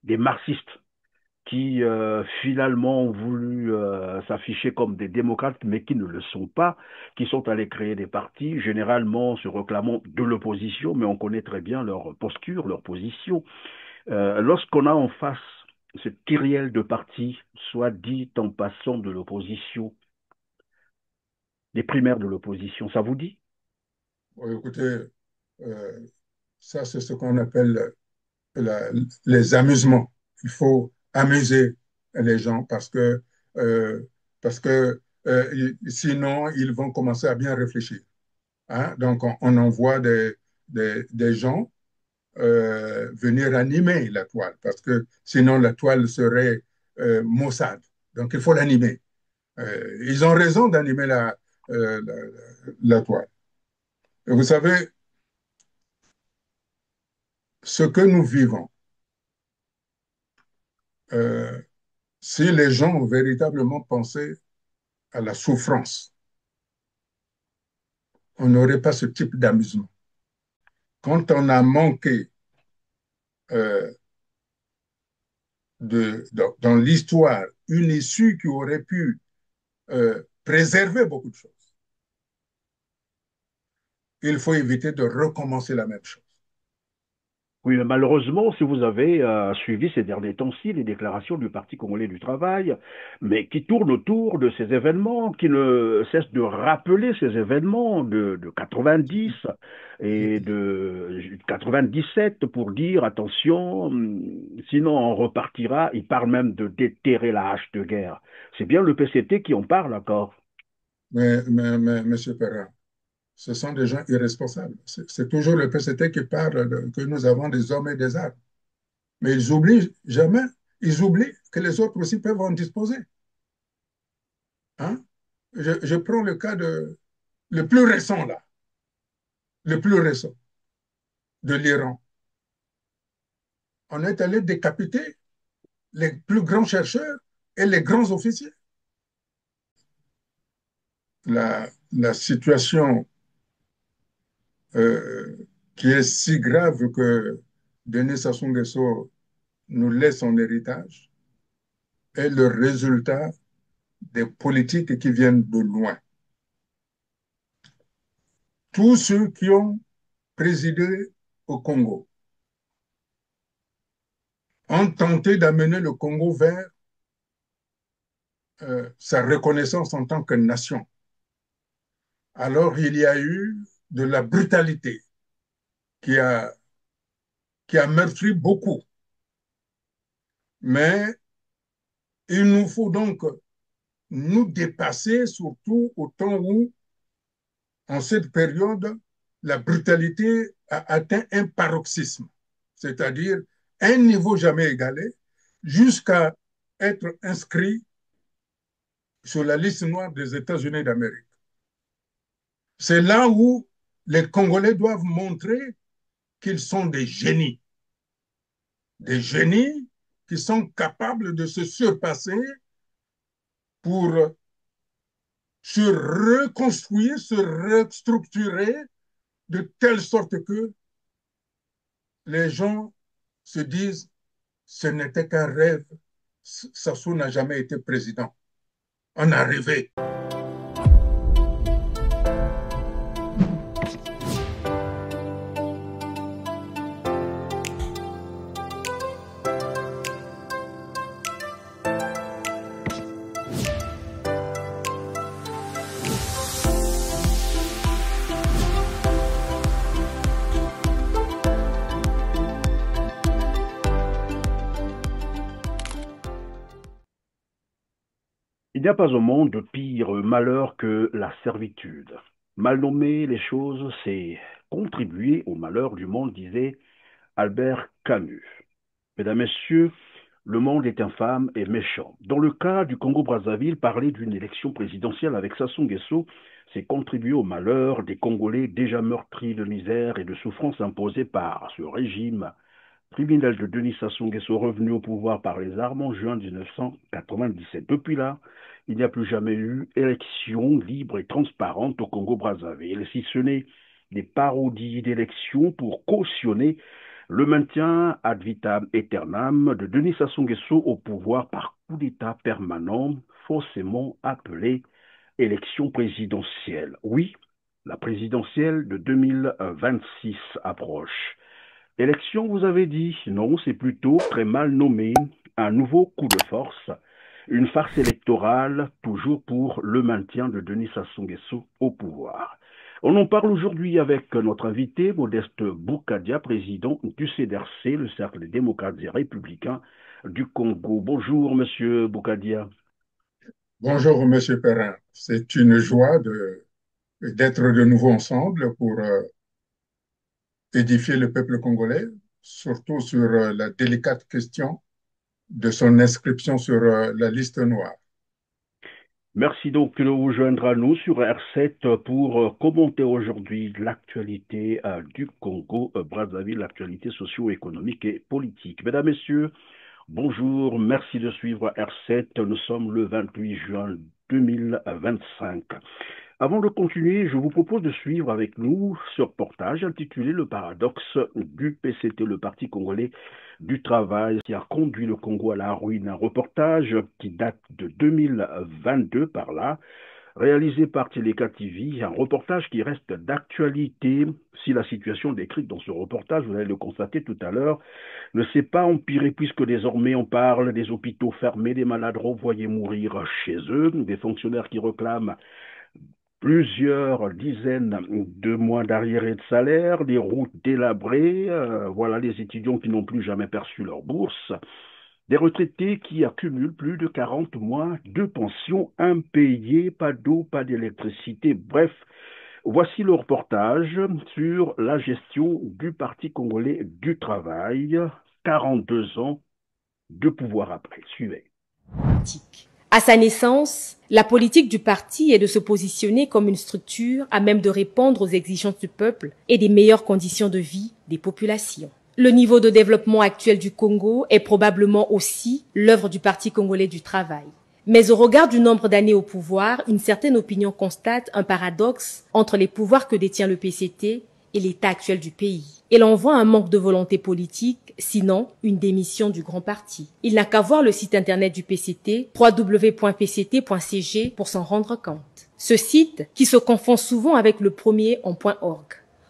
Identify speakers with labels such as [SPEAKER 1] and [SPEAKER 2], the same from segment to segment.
[SPEAKER 1] des marxistes qui finalement ont voulu s'afficher comme des démocrates, mais qui ne le sont pas, qui sont allés créer des partis, généralement se réclamant de l'opposition, mais on connaît très bien leur posture, leur position. Lorsqu'on a en face cette kyrielle de partis, soit dit en passant de l'opposition, des primaires de l'opposition, ça vous dit?
[SPEAKER 2] Bon, écoutez, euh, ça c'est ce qu'on appelle la- les amusements. Il faut amuser les gens euh, parce que sinon ils vont commencer à bien réfléchir. Hein. Donc on envoie des gens venir animer la toile parce que sinon la toile serait maussade. Donc il faut l'animer. Ils ont raison d'animer la toile. Et vous savez, ce que nous vivons, euh, si les gens ont véritablement pensé à la souffrance, on n'aurait pas ce type d'amusement. Quand on a manqué euh, dans l'histoire une issue qui aurait pu préserver beaucoup de choses, il faut éviter de recommencer la même chose.
[SPEAKER 1] Oui, mais malheureusement, si vous avez suivi ces derniers temps-ci les déclarations du Parti congolais du travail, mais qui tournent autour de ces événements, qui ne cessent de rappeler ces événements de 90 et de 97 pour dire attention, sinon on repartira. Ils parlent même de déterrer la hache de guerre. C'est bien le PCT qui en parle encore.
[SPEAKER 2] Mais M. Perrin, ce sont des gens irresponsables. C'est toujours le PCT qui parle que nous avons des hommes et des armes. Mais ils oublient jamais, ils oublient que les autres aussi peuvent en disposer. Hein? Je prends le cas le plus récent, là, le plus récent de l'Iran. On est allé décapiter les plus grands chercheurs et les grands officiers. La situation euh, qui est si grave que Denis Sassou Nguesso nous laisse en héritage est le résultat des politiques qui viennent de loin. Tous ceux qui ont présidé au Congo ont tenté d'amener le Congo vers sa reconnaissance en tant que nation. Alors il y a eu de la brutalité qui a, qui a meurtri beaucoup. Mais il nous faut donc nous dépasser, surtout au temps où, en cette période, la brutalité a atteint un paroxysme, c'est-à-dire un niveau jamais égalé, jusqu'à être inscrit sur la liste noire des États-Unis d'Amérique. C'est là où les Congolais doivent montrer qu'ils sont des génies qui sont capables de se surpasser pour se reconstruire, se restructurer de telle sorte que les gens se disent ce n'était qu'un rêve, Sassou n'a jamais été président. On a rêvé.
[SPEAKER 1] Il n'y a pas au monde pire malheur que la servitude. Mal nommer les choses, c'est contribuer au malheur du monde, disait Albert Camus. Mesdames, Messieurs, le monde est infâme et méchant. Dans le cas du Congo-Brazzaville, parler d'une élection présidentielle avec Sassou Nguesso, c'est contribuer au malheur des Congolais déjà meurtris de misère et de souffrance imposée par ce régime criminel de Denis Sassou Nguesso revenu au pouvoir par les armes en juin 1997. Depuis là, il n'y a plus jamais eu élection libre et transparente au Congo-Brazzaville, si ce n'est des parodies d'élections pour cautionner Le maintien ad vitam aeternam de Denis Sassou Nguesso au pouvoir par coup d'État permanent, faussement appelé élection présidentielle. Oui, la présidentielle de 2026 approche. Élection, vous avez dit? Non, c'est plutôt très mal nommé. Un nouveau coup de force, une farce électorale, toujours pour le maintien de Denis Sassou Nguesso au pouvoir. On en parle aujourd'hui avec notre invité, Modeste Boukadia, président du CDRC, le Cercle des démocrates et républicains du Congo. Bonjour, monsieur Boukadia.
[SPEAKER 2] Bonjour, Monsieur Perrin. C'est une joie d'être de nouveau ensemble pour édifier le peuple congolais, surtout sur la délicate question de son inscription sur la liste noire.
[SPEAKER 1] Merci donc de vous joindre à nous sur R7 pour commenter aujourd'hui l'actualité du Congo, Brazzaville, l'actualité socio-économique et politique. Mesdames, Messieurs, bonjour, merci de suivre R7. Nous sommes le 28 juin 2025. Avant de continuer, je vous propose de suivre avec nous ce reportage intitulé Le paradoxe du PCT, le Parti congolais du travail qui a conduit le Congo à la ruine. Un reportage qui date de 2022 par là, réalisé par Teleka TV, un reportage qui reste d'actualité si la situation décrite dans ce reportage, vous allez le constater tout à l'heure, ne s'est pas empirée puisque désormais on parle des hôpitaux fermés, des malades renvoyés mourir chez eux, des fonctionnaires qui réclament plusieurs dizaines de mois d'arriérés de salaire, des routes délabrées, voilà les étudiants qui n'ont plus jamais perçu leur bourse, des retraités qui accumulent plus de 40 mois de pension impayée, pas d'eau, pas d'électricité, bref. Voici le reportage sur la gestion du Parti congolais du travail, 42 ans de pouvoir après. Suivez.
[SPEAKER 3] À sa naissance, la politique du parti est de se positionner comme une structure à même de répondre aux exigences du peuple et des meilleures conditions de vie des populations. Le niveau de développement actuel du Congo est probablement aussi l'œuvre du Parti congolais du travail. Mais au regard du nombre d'années au pouvoir, une certaine opinion constate un paradoxe entre les pouvoirs que détient le PCT et l'état actuel du pays. Et l'on voit un manque de volonté politique, sinon une démission du grand parti. Il n'a qu'à voir le site internet du PCT, www.pct.cg, pour s'en rendre compte. Ce site, qui se confond souvent avec le premier en .org,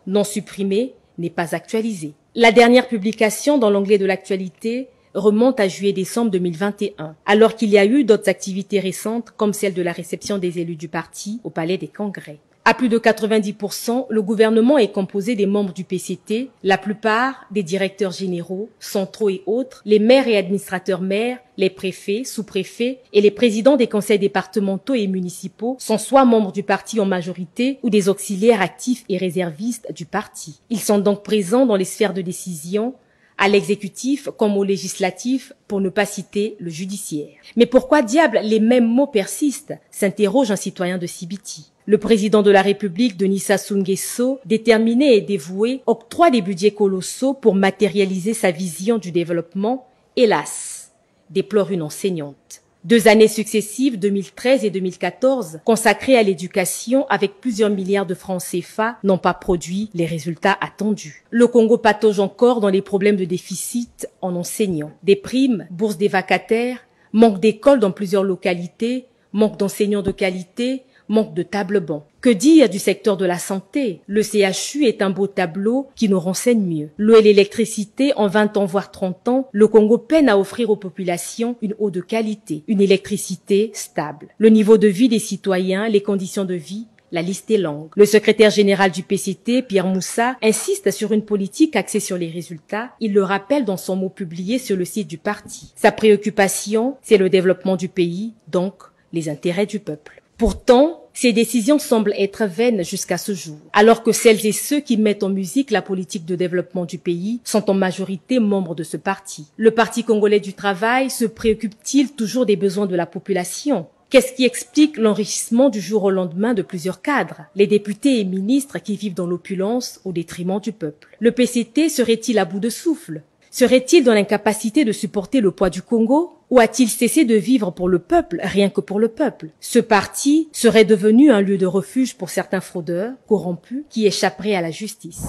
[SPEAKER 3] non supprimé, n'est pas actualisé. La dernière publication dans l'onglet de l'actualité remonte à juillet-décembre 2021, alors qu'il y a eu d'autres activités récentes comme celle de la réception des élus du parti au Palais des Congrès. À plus de 90%, le gouvernement est composé des membres du PCT, la plupart des directeurs généraux, centraux et autres, les maires et administrateurs maires, les préfets, sous-préfets et les présidents des conseils départementaux et municipaux sont soit membres du parti en majorité ou des auxiliaires actifs et réservistes du parti. Ils sont donc présents dans les sphères de décision, à l'exécutif comme au législatif, pour ne pas citer le judiciaire. Mais pourquoi diable les mêmes mots persistent, s'interroge un citoyen de Sibiti. Le président de la République, Denis Sassou Nguesso, déterminé et dévoué, octroie des budgets colossaux pour matérialiser sa vision du développement, hélas, déplore une enseignante. 2 années successives, 2013 et 2014, consacrées à l'éducation avec plusieurs milliards de francs CFA, n'ont pas produit les résultats attendus. Le Congo patauge encore dans les problèmes de déficit en enseignants. Des primes, bourses des vacataires, manque d'écoles dans plusieurs localités, manque d'enseignants de qualité, manque de tables-bancs. Que dire du secteur de la santé? Le CHU est un beau tableau qui nous renseigne mieux. L'eau et l'électricité, en 20 ans voire 30 ans, le Congo peine à offrir aux populations une eau de qualité, une électricité stable. Le niveau de vie des citoyens, les conditions de vie, la liste est longue. Le secrétaire général du PCT, Pierre Moussa, insiste sur une politique axée sur les résultats. Il le rappelle dans son mot publié sur le site du parti. Sa préoccupation, c'est le développement du pays, donc les intérêts du peuple. Pourtant, ces décisions semblent être vaines jusqu'à ce jour, alors que celles et ceux qui mettent en musique la politique de développement du pays sont en majorité membres de ce parti. Le Parti congolais du travail se préoccupe-t-il toujours des besoins de la population? Qu'est-ce qui explique l'enrichissement du jour au lendemain de plusieurs cadres, les députés et ministres qui vivent dans l'opulence au détriment du peuple? Le PCT serait-il à bout de souffle? Serait-il dans l'incapacité de supporter le poids du Congo? Ou a-t-il cessé de vivre pour le peuple, rien que pour le peuple? Ce parti serait devenu un lieu de refuge pour certains fraudeurs, corrompus, qui échapperaient à la justice.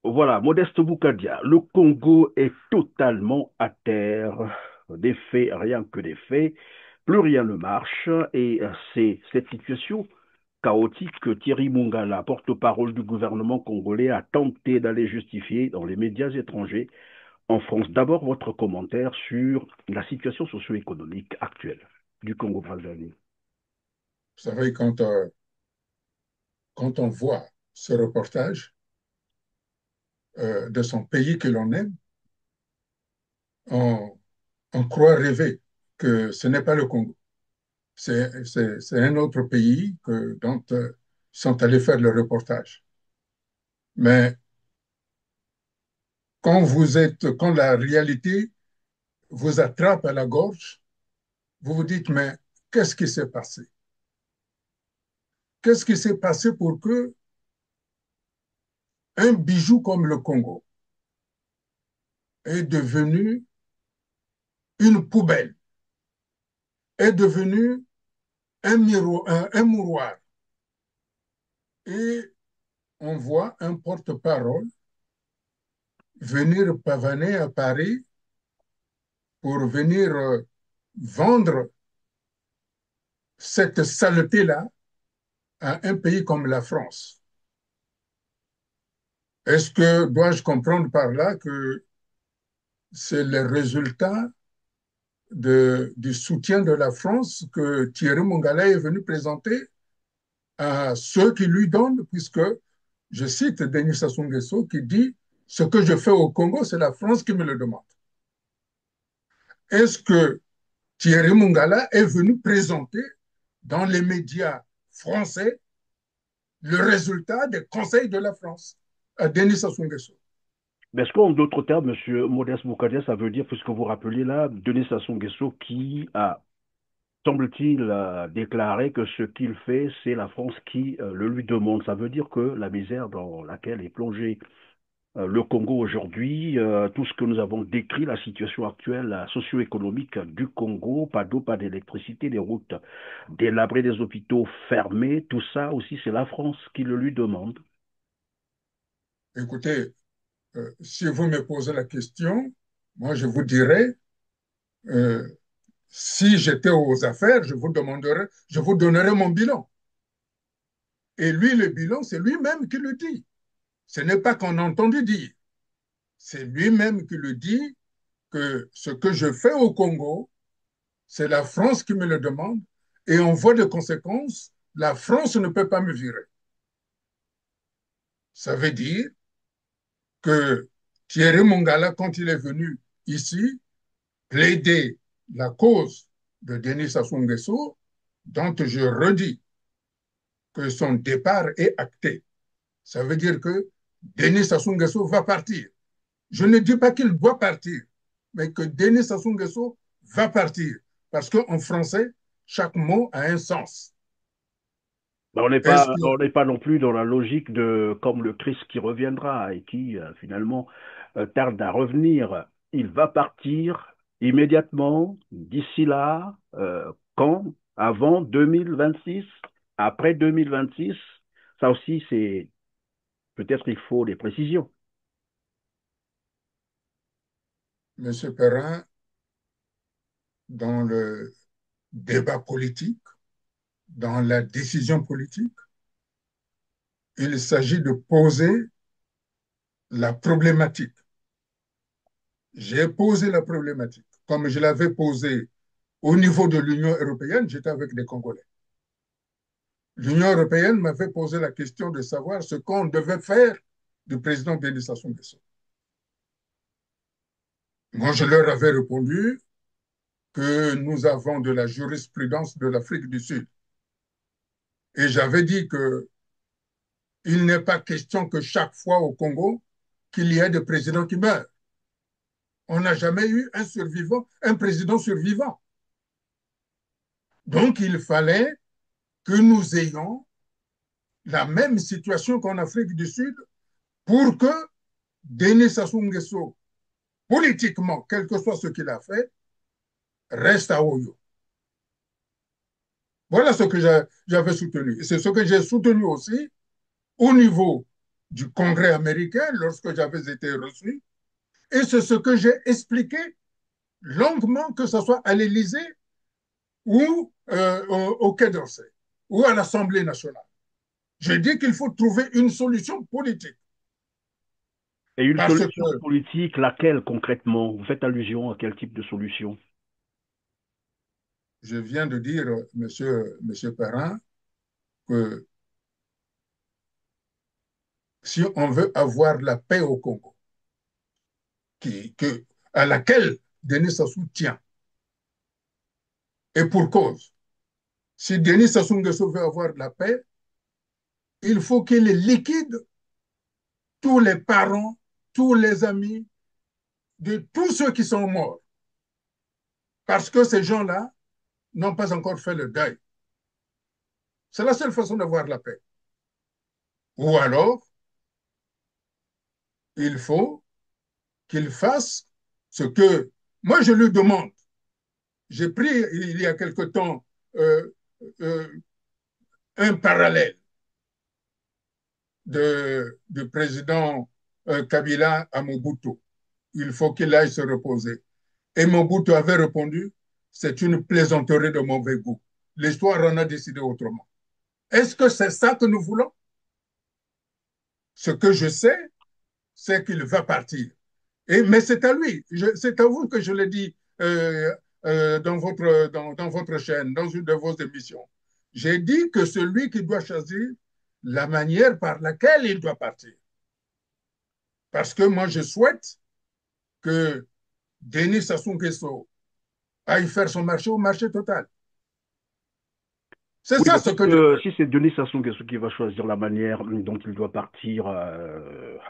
[SPEAKER 1] Voilà, Modeste Boukadia, le Congo est totalement à terre. Des faits, rien que des faits. Plus rien ne marche et c'est cette situation chaotique que Thierry Mungala, porte-parole du gouvernement congolais, a tenté d'aller justifier dans les médias étrangers en France. D'abord, votre commentaire sur la situation socio-économique actuelle du Congo-Brazzaville.
[SPEAKER 2] Vous savez, quand on voit ce reportage de son pays que l'on aime, on, on croit rêver que ce n'est pas le Congo. C'est un autre pays dont sont allés faire le reportage. Mais quand la réalité vous attrape à la gorge, vous vous dites, mais qu'est-ce qui s'est passé? Qu'est-ce qui s'est passé pour que un bijou comme le Congo est devenu une poubelle, est devenu un mouroir? Et on voit un porte-parole venir pavaner à Paris pour venir vendre cette saleté-là à un pays comme la France. Est-ce que dois-je comprendre par là que c'est le résultat du soutien de la France que Thierry Mongala est venu présenter à ceux qui lui donnent, puisque je cite Denis Sassou Nguesso qui dit ce que je fais au Congo, c'est la France qui me le demande. Est-ce que Thierry Mongala est venu présenter dans les médias français le résultat des conseils de la France à Denis Sassou Nguesso?
[SPEAKER 1] Mais est-ce qu'en d'autres termes, Monsieur Modeste Boukadia, ça veut dire, puisque vous rappelez là, Denis Sassou Nguesso qui a, semble-t-il, déclaré que ce qu'il fait, c'est la France qui le lui demande. Ça veut dire que la misère dans laquelle est plongé le Congo aujourd'hui, tout ce que nous avons décrit, la situation actuelle socio-économique du Congo, pas d'eau, pas d'électricité, des routes délabrées, des hôpitaux fermés, tout ça aussi, c'est la France qui le lui demande.
[SPEAKER 2] Écoutez, si vous me posez la question, moi je vous dirais, euh, si j'étais aux affaires, je vous donnerais mon bilan. Et lui, le bilan, c'est lui-même qui le dit. Ce n'est pas qu'on a entendu dire. C'est lui-même qui le dit que ce que je fais au Congo, c'est la France qui me le demande. Et en voie de conséquence, la France ne peut pas me virer. Ça veut dire que Thierry Mongala, quand il est venu ici, plaider la cause de Denis Sassou Nguesso, dont je redis que son départ est acté. Ça veut dire que Denis Sassou Nguesso va partir. Je ne dis pas qu'il doit partir, mais que Denis Sassou Nguesso va partir. Parce qu'en français, chaque mot a un sens.
[SPEAKER 1] Ben,
[SPEAKER 2] Est-ce que,
[SPEAKER 1] on n'est pas non plus dans la logique de comme le Christ qui reviendra et qui finalement tarde à revenir. Il va partir immédiatement, d'ici là, quand? Avant 2026? Après 2026? Ça aussi, c'est peut-être il faut des précisions.
[SPEAKER 2] M. Perrin, dans le débat politique, dans la décision politique, il s'agit de poser la problématique. J'ai posé la problématique. Comme je l'avais posée au niveau de l'Union européenne, j'étais avec des Congolais. L'Union européenne m'avait posé la question de savoir ce qu'on devait faire du président Denis Sassou Nguesso. Moi, je leur avais répondu que nous avons de la jurisprudence de l'Afrique du Sud. Et j'avais dit qu'il n'est pas question que chaque fois au Congo, qu'il y ait des présidents qui meurent. On n'a jamais eu un survivant, un président survivant. Donc, il fallait que nous ayons la même situation qu'en Afrique du Sud pour que Denis Sassou Nguesso, politiquement, quel que soit ce qu'il a fait, reste à Oyo. Voilà ce que j'avais soutenu. Et c'est ce que j'ai soutenu aussi au niveau du Congrès américain lorsque j'avais été reçu. Et c'est ce que j'ai expliqué longuement, que ce soit à l'Élysée ou au Quai d'Orsay ou à l'Assemblée nationale. J'ai dit qu'il faut trouver une solution politique.
[SPEAKER 1] Et une
[SPEAKER 2] Parce
[SPEAKER 1] solution
[SPEAKER 2] que
[SPEAKER 1] politique, laquelle concrètement? Vous faites allusion à quel type de solution?
[SPEAKER 2] je viens de dire, monsieur Perrin, que si on veut avoir la paix au Congo, à laquelle Denis Sassou tient, et pour cause, si Denis Sassou Nguesso veut avoir la paix, il faut qu'il liquide tous les parents, tous les amis de tous ceux qui sont morts. Parce que ces gens-là n'ont pas encore fait le deuil. C'est la seule façon d'avoir la paix. Ou alors, il faut qu'il fasse ce que moi je lui demande. J'ai pris il y a quelque temps euh, euh, un parallèle du président Kabila à Mobutu. Il faut qu'il aille se reposer. Et Mobutu avait répondu, c'est une plaisanterie de mauvais goût. L'histoire en a décidé autrement. Est-ce que c'est ça que nous voulons? Ce que je sais, c'est qu'il va partir. Mais c'est à lui, c'est à vous que je le dis dans votre chaîne, dans une de vos émissions. J'ai dit que celui qui doit choisir la manière par laquelle il doit partir. Parce que moi, je souhaite que Denis Sassou Nguesso aille faire son marché au marché total. C'est
[SPEAKER 1] Oui,
[SPEAKER 2] ça
[SPEAKER 1] mais
[SPEAKER 2] ce que je veux.
[SPEAKER 1] si c'est Denis Sassou Nguesso qui va choisir la manière dont il doit partir,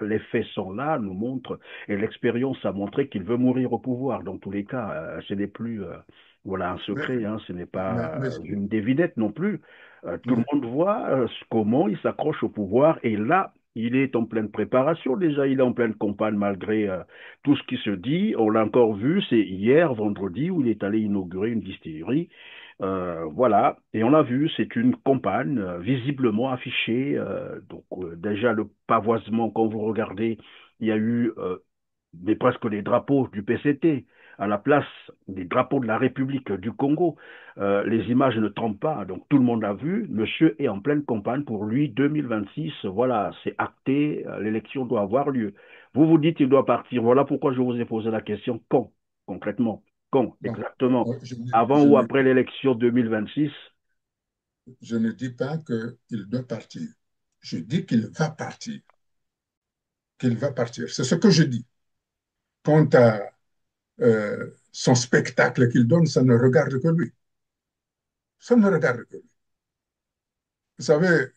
[SPEAKER 1] les faits sont là, nous montrent, et l'expérience a montré qu'il veut mourir au pouvoir. Dans tous les cas, ce n'est plus voilà, un
[SPEAKER 2] Mais,
[SPEAKER 1] secret, hein, ce n'est pas
[SPEAKER 2] mais,
[SPEAKER 1] une devinette non plus. Tout le
[SPEAKER 2] mais,
[SPEAKER 1] monde voit comment il s'accroche au pouvoir, et là, il est en pleine préparation. Déjà, il est en pleine campagne malgré tout ce qui se dit. On l'a encore vu, c'est hier, vendredi, où il est allé inaugurer une distillerie. Voilà, et on l'a vu, c'est une campagne visiblement affichée. Déjà le pavoisement, quand vous regardez, il y a eu presque les drapeaux du PCT à la place des drapeaux de la République du Congo. Les images ne trompent pas, donc tout le monde a vu. Monsieur est en pleine campagne pour lui 2026. Voilà, c'est acté, l'élection doit avoir lieu. Vous vous dites il doit partir. Voilà pourquoi je vous ai posé la question quand, concrètement, quand
[SPEAKER 2] bon,
[SPEAKER 1] exactement,
[SPEAKER 2] je,
[SPEAKER 1] avant
[SPEAKER 2] je
[SPEAKER 1] ou
[SPEAKER 2] ne,
[SPEAKER 1] après l'élection 2026.
[SPEAKER 2] je ne dis pas qu'il doit partir. Je dis qu'il va partir. Qu'il va partir. C'est ce que je dis. Quant à son spectacle qu'il donne, ça ne regarde que lui. Ça ne regarde que lui. Vous savez,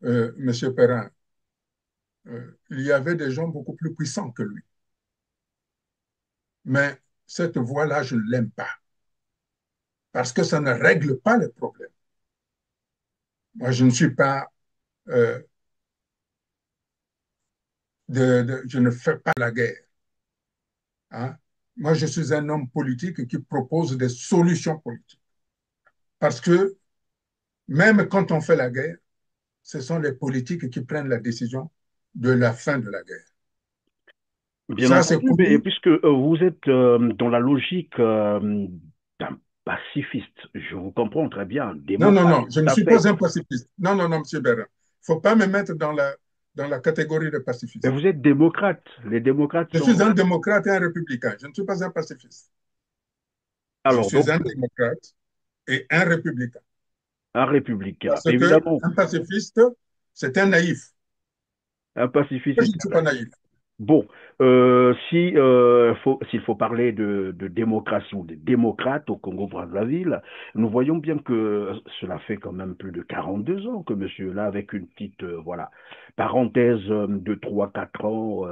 [SPEAKER 2] Monsieur Perrin, il y avait des gens beaucoup plus puissants que lui. Mais cette voie-là, je ne l'aime pas. Parce que ça ne règle pas les problèmes. Moi, je ne suis pas, euh, je ne fais pas la guerre. Hein. Moi, je suis un homme politique qui propose des solutions politiques. Parce que même quand on fait la guerre, ce sont les politiques qui prennent la décision de la fin de la guerre.
[SPEAKER 1] Bien
[SPEAKER 2] Ça, c'est
[SPEAKER 1] entendu, mais
[SPEAKER 2] connu.
[SPEAKER 1] puisque vous êtes dans la logique d'un pacifiste, je vous comprends très bien,
[SPEAKER 2] Non, non,
[SPEAKER 1] démocrate,
[SPEAKER 2] non, je
[SPEAKER 1] tout
[SPEAKER 2] ne
[SPEAKER 1] à
[SPEAKER 2] suis
[SPEAKER 1] fait.
[SPEAKER 2] pas un pacifiste. Non, non, non, Monsieur Bérin. Il ne faut pas me mettre dans la catégorie de
[SPEAKER 1] Mais
[SPEAKER 2] pacifiste.
[SPEAKER 1] vous êtes démocrate. Les démocrates
[SPEAKER 2] Je suis
[SPEAKER 1] sont...
[SPEAKER 2] un démocrate et un républicain. Je ne suis pas un pacifiste. Je
[SPEAKER 1] Alors,
[SPEAKER 2] suis
[SPEAKER 1] donc,
[SPEAKER 2] un démocrate et un républicain.
[SPEAKER 1] un républicain,
[SPEAKER 2] Parce
[SPEAKER 1] évidemment,
[SPEAKER 2] qu'un pacifiste, c'est un naïf.
[SPEAKER 1] un pacifiste
[SPEAKER 2] Moi,
[SPEAKER 1] est
[SPEAKER 2] je ne
[SPEAKER 1] un
[SPEAKER 2] suis pas
[SPEAKER 1] naïf.
[SPEAKER 2] naïf.
[SPEAKER 1] Bon, si, s'il faut parler de démocratie ou de démocrates au Congo-Brazzaville, nous voyons bien que cela fait quand même plus de 42 ans que monsieur, là, avec une petite, voilà, parenthèse de 3 4 ans,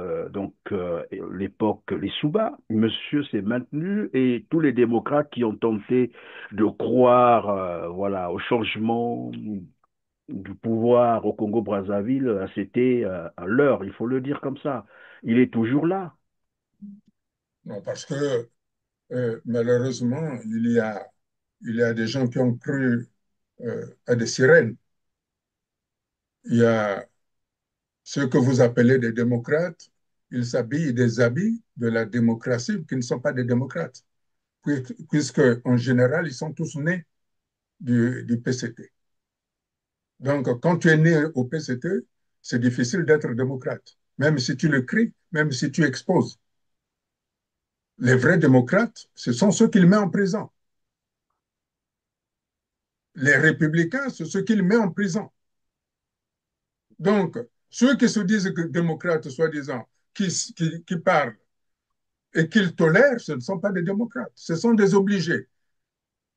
[SPEAKER 1] l'époque, les Souba, monsieur s'est maintenu et tous les démocrates qui ont tenté de croire, voilà, au changement du pouvoir au Congo-Brazzaville, c'était à l'heure, il faut le dire comme ça. Il est toujours là.
[SPEAKER 2] Non, parce que malheureusement, il y a des gens qui ont cru à des sirènes. Il y a Ceux que vous appelez des démocrates, ils s'habillent des habits de la démocratie qui ne sont pas des démocrates, puisque en général, ils sont tous nés du PCT. Donc, quand tu es né au PCT, c'est difficile d'être démocrate, même si tu le cries, même si tu exposes. Les vrais démocrates, ce sont ceux qu'il met en prison. Les républicains, c'est ceux qu'il met en prison. Donc, ceux qui se disent que démocrates, soi-disant, qui parlent et qu'ils tolèrent, ce ne sont pas des démocrates, ce sont des obligés.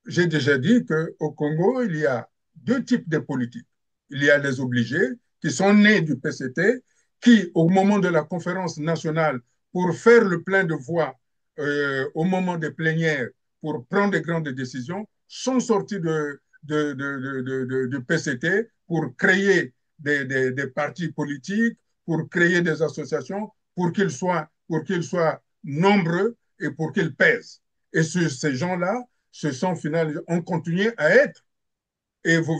[SPEAKER 2] J'ai déjà dit qu'au Congo, il y a deux types de politiques. Il y a les obligés qui sont nés du PCT, qui, au moment de la conférence nationale, pour faire le plein de voix au moment des plénières, pour prendre des grandes décisions, sont sortis du PCT pour créer des partis politiques, pour créer des associations, pour qu'ils soient nombreux et pour qu'ils pèsent. Et ces gens-là, se sont finalement, ont continué à être. Et vous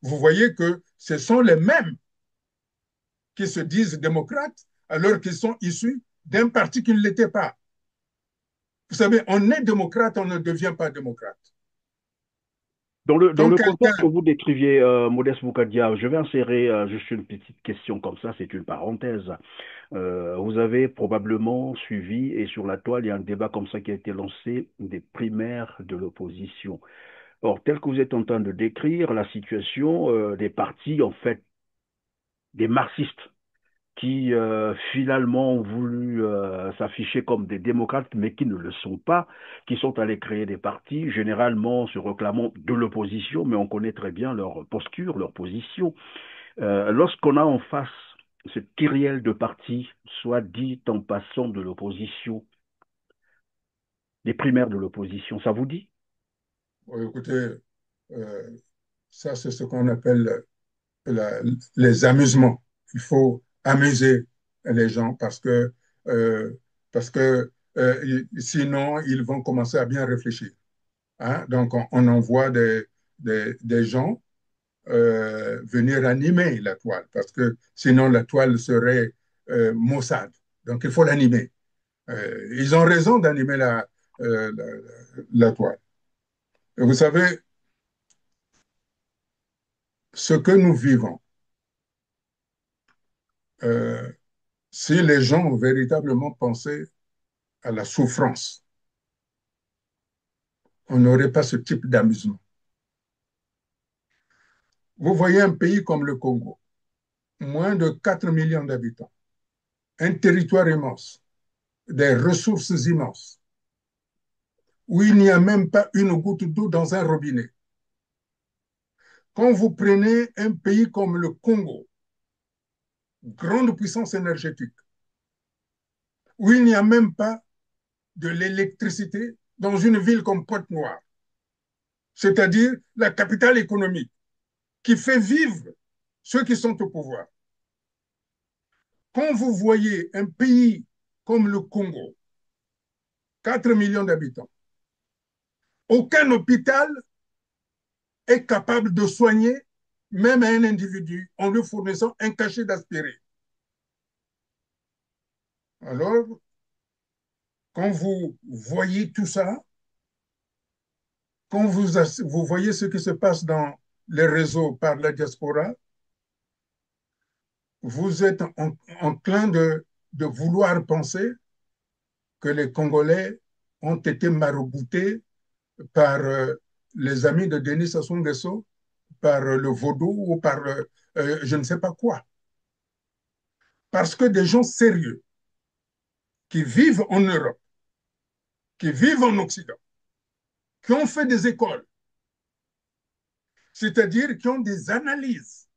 [SPEAKER 2] voyez que ce sont les mêmes qui se disent démocrates alors qu'ils sont issus d'un parti qui ne l'était pas. Vous savez, on est démocrate, on ne devient pas démocrate.
[SPEAKER 1] Dans
[SPEAKER 2] Quand
[SPEAKER 1] le contexte que
[SPEAKER 2] quelqu'un,
[SPEAKER 1] vous décriviez, Modeste Boukadia, je vais insérer juste une petite question comme ça, c'est une parenthèse. Vous avez probablement suivi, et sur la toile, il y a un débat comme ça qui a été lancé, des primaires de l'opposition. Or, tel que vous êtes en train de décrire la situation des partis, en fait, des marxistes, qui finalement ont voulu s'afficher comme des démocrates, mais qui ne le sont pas, qui sont allés créer des partis, généralement se réclamant de l'opposition, mais on connaît très bien leur posture, leur position. Lorsqu'on a en face cette kyrielle de partis, soit dit en passant de l'opposition, des primaires de l'opposition, ça vous dit?
[SPEAKER 2] écoutez, euh, ça c'est ce qu'on appelle la, les amusements. Il faut amuser les gens euh, parce que sinon ils vont commencer à bien réfléchir. Hein? Donc on envoie des gens venir animer la toile parce que sinon la toile serait maussade. Donc il faut l'animer. Ils ont raison d'animer la toile. Et vous savez, ce que nous vivons, euh, si les gens ont véritablement pensé à la souffrance, on n'aurait pas ce type d'amusement. Vous voyez un pays comme le Congo, moins de 4 millions d'habitants, un territoire immense, des ressources immenses, où il n'y a même pas une goutte d'eau dans un robinet. Quand vous prenez un pays comme le Congo, grande puissance énergétique, où il n'y a même pas de l'électricité dans une ville comme Pointe-Noire, c'est-à-dire la capitale économique, qui fait vivre ceux qui sont au pouvoir. Quand vous voyez un pays comme le Congo, 4 millions d'habitants, aucun hôpital est capable de soigner même un individu en lui fournissant un cachet d'aspirine. Alors, quand vous voyez tout ça, quand vous voyez ce qui se passe dans les réseaux par la diaspora, vous êtes enclin de vouloir penser que les Congolais ont été maraboutés par les amis de Denis Sassou Nguesso, par le vaudou ou par je ne sais pas quoi. Parce que des gens sérieux qui vivent en Europe, qui vivent en Occident, qui ont fait des écoles, c'est-à-dire qui ont des analyses,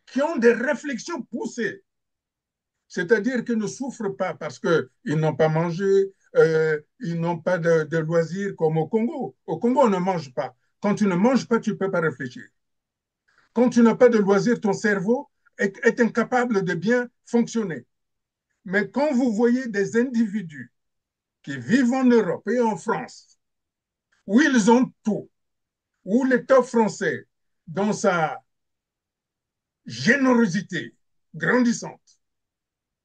[SPEAKER 2] qui ont des réflexions poussées, c'est-à-dire qu'ils ne souffrent pas parce qu'ils n'ont pas mangé, ils n'ont pas de loisirs comme au Congo. Au Congo, on ne mange pas. Quand tu ne manges pas, tu ne peux pas réfléchir. Quand tu n'as pas de loisirs, ton cerveau est incapable de bien fonctionner. Mais quand vous voyez des individus qui vivent en Europe et en France, où ils ont tout, où l'État français, dans sa générosité grandissante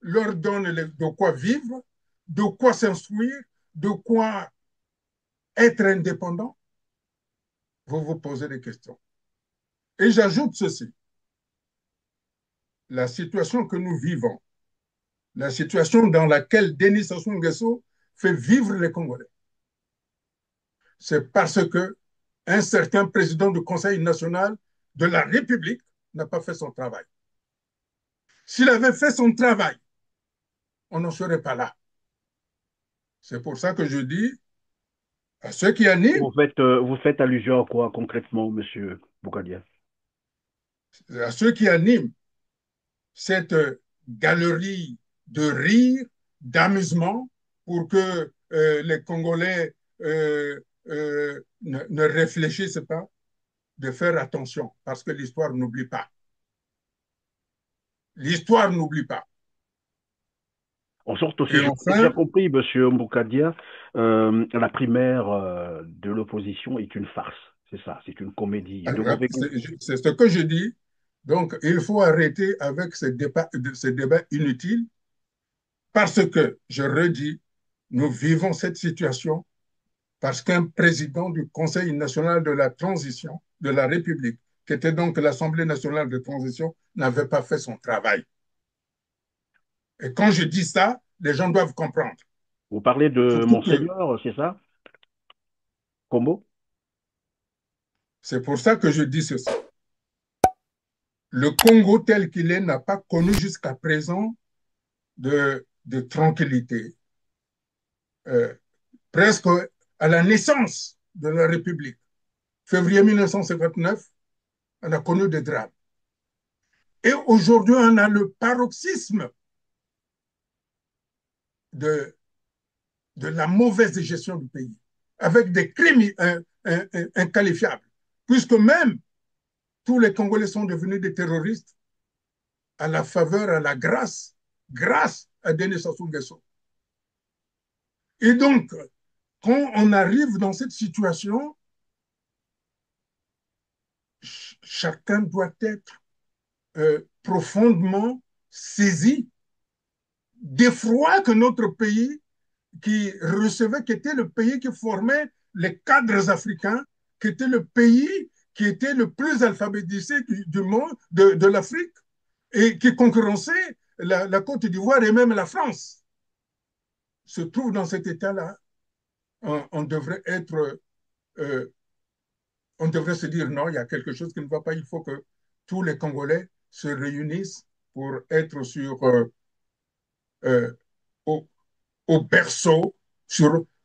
[SPEAKER 2] leur donne de quoi vivre, de quoi s'instruire, de quoi être indépendant, vous vous posez des questions. Et j'ajoute ceci, la situation que nous vivons, la situation dans laquelle Denis Sassou Nguesso fait vivre les Congolais, c'est parce que un certain président du Conseil national de la République n'a pas fait son travail. S'il avait fait son travail, on n'en serait pas là. C'est pour ça que je dis à ceux qui animent,
[SPEAKER 1] Vous faites allusion à quoi concrètement, Monsieur Bougadia?
[SPEAKER 2] à ceux qui animent cette galerie de rire, d'amusement, pour que les Congolais ne réfléchissent pas, de faire attention, parce que l'histoire n'oublie pas. L'histoire n'oublie pas.
[SPEAKER 1] En sorte aussi,
[SPEAKER 2] Et
[SPEAKER 1] je vous ai bien
[SPEAKER 2] enfin,
[SPEAKER 1] compris, Monsieur Mboukadia, la primaire de l'opposition est une farce. C'est ça, c'est une comédie. Devons-nous.
[SPEAKER 2] c'est ce que je dis. Donc, il faut arrêter avec ces débats inutiles parce que, je redis, nous vivons cette situation parce qu'un président du Conseil national de la transition de la République, qui était donc l'Assemblée nationale de transition, n'avait pas fait son travail. Et quand je dis ça, les gens doivent comprendre.
[SPEAKER 1] Vous parlez de
[SPEAKER 2] Surtout que
[SPEAKER 1] Monseigneur, c'est ça? Combo?
[SPEAKER 2] c'est pour ça que je dis ceci. Le Congo tel qu'il est n'a pas connu jusqu'à présent de tranquillité. Euh, Presque à la naissance de la République, février 1959, on a connu des drames. Et aujourd'hui, on a le paroxysme de, de la mauvaise gestion du pays, avec des crimes inqualifiables, puisque même tous les Congolais sont devenus des terroristes à la faveur, à la grâce à Denis Sassou Nguesso. Et donc, quand on arrive dans cette situation, chacun doit être profondément saisi d'effroi que notre pays qui recevait, qui était le pays qui formait les cadres africains, qui était le pays qui était le plus alphabétisé du monde, de l'Afrique, et qui concurrençait la Côte d'Ivoire et même la France, se trouve dans cet état-là. On devrait être, euh, on devrait se dire non, il y a quelque chose qui ne va pas, il faut que tous les Congolais se réunissent pour être euh, au, au berceau,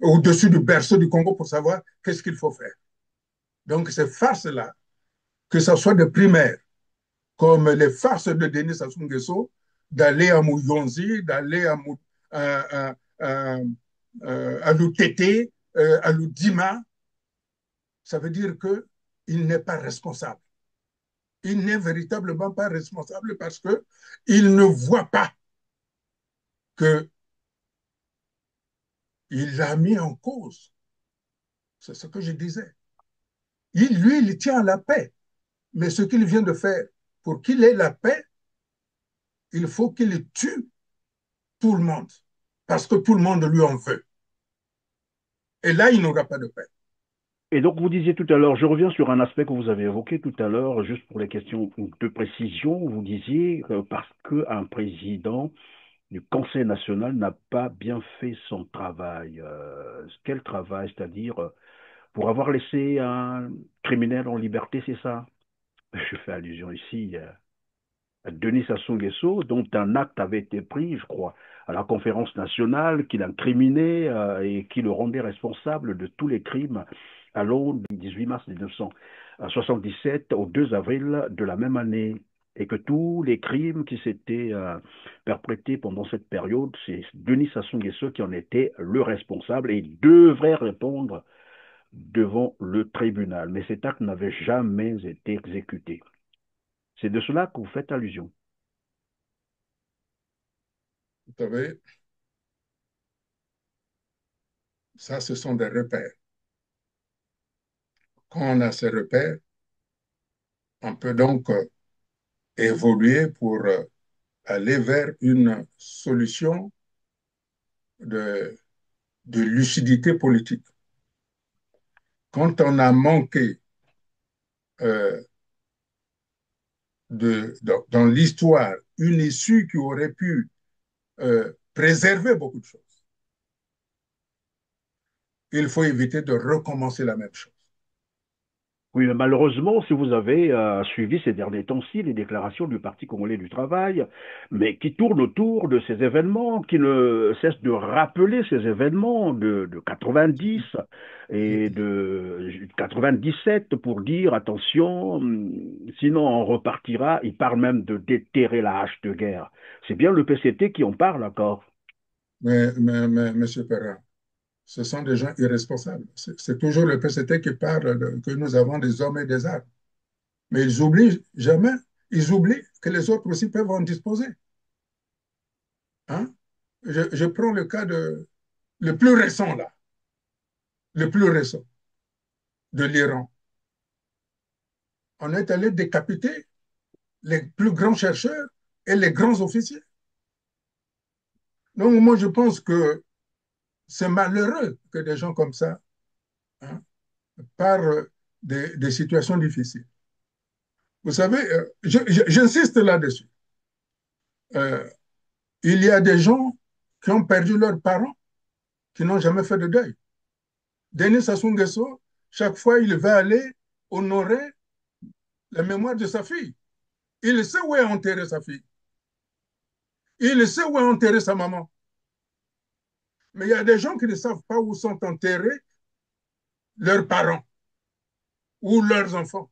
[SPEAKER 2] au-dessus du berceau du Congo pour savoir qu'est-ce qu'il faut faire. Donc, ces farces-là, que ce soit des primaires, comme les farces de Denis Sassou Nguesso, d'aller à Mouyonzi, d'aller à Loutete, à Loudima, ça veut dire qu'il n'est pas responsable. Il n'est véritablement pas responsable parce qu'il ne voit pas qu'il a mis en cause. C'est ce que je disais. Lui, il tient à la paix. Mais ce qu'il vient de faire, pour qu'il ait la paix, il faut qu'il tue tout le monde. Parce que tout le monde lui en veut. Et là, il n'aura pas de paix.
[SPEAKER 1] Et donc, vous disiez tout à l'heure, je reviens sur un aspect que vous avez évoqué tout à l'heure, juste pour les questions de précision. Vous disiez parce qu'un président du Conseil national n'a pas bien fait son travail. Quel travail? C'est-à-dire, pour avoir laissé un criminel en liberté, c'est ça? Je fais allusion ici Denis Sassou Nguesso, dont un acte avait été pris, je crois, à la conférence nationale, qui l'incriminait et qui le rendait responsable de tous les crimes allant du 18 mars 1977 au 2 avril de la même année. Et que tous les crimes qui s'étaient perpétrés pendant cette période, c'est Denis Sassou Nguesso qui en était le responsable et devrait répondre devant le tribunal. Mais cet acte n'avait jamais été exécuté. C'est de cela que vous faites allusion.
[SPEAKER 2] Vous savez, ça, ce sont des repères. Quand on a ces repères, on peut donc évoluer pour aller vers une solution de, de lucidité politique. Quand on a manqué euh, dans l'histoire une issue qui aurait pu préserver beaucoup de choses, il faut éviter de recommencer la même chose.
[SPEAKER 1] Oui, mais malheureusement, si vous avez suivi ces derniers temps-ci les déclarations du Parti congolais du travail, mais qui tournent autour de ces événements, qui ne cessent de rappeler ces événements de 90 et de 97 pour dire attention, sinon on repartira. Ils parlent même de déterrer la hache de guerre. C'est bien le PCT qui en parle encore.
[SPEAKER 2] Mais M. Perrin, ce sont des gens irresponsables. C'est toujours le PCT qui parle que nous avons des hommes et des armes. Mais ils oublient jamais, ils oublient que les autres aussi peuvent en disposer. Hein? Je prends le cas le plus récent, là, le plus récent de l'Iran. On est allé décapiter les plus grands chercheurs et les grands officiers. Donc, moi, je pense que c'est malheureux que des gens comme ça, hein, par des situations difficiles. Vous savez, j'insiste là-dessus. Euh, il y a des gens qui ont perdu leurs parents, qui n'ont jamais fait de deuil. Denis Sassou Nguesso, chaque fois, il va aller honorer la mémoire de sa fille. Il sait où est enterrée sa fille. Il sait où est enterrée sa maman. Mais il y a des gens qui ne savent pas où sont enterrés leurs parents ou leurs enfants.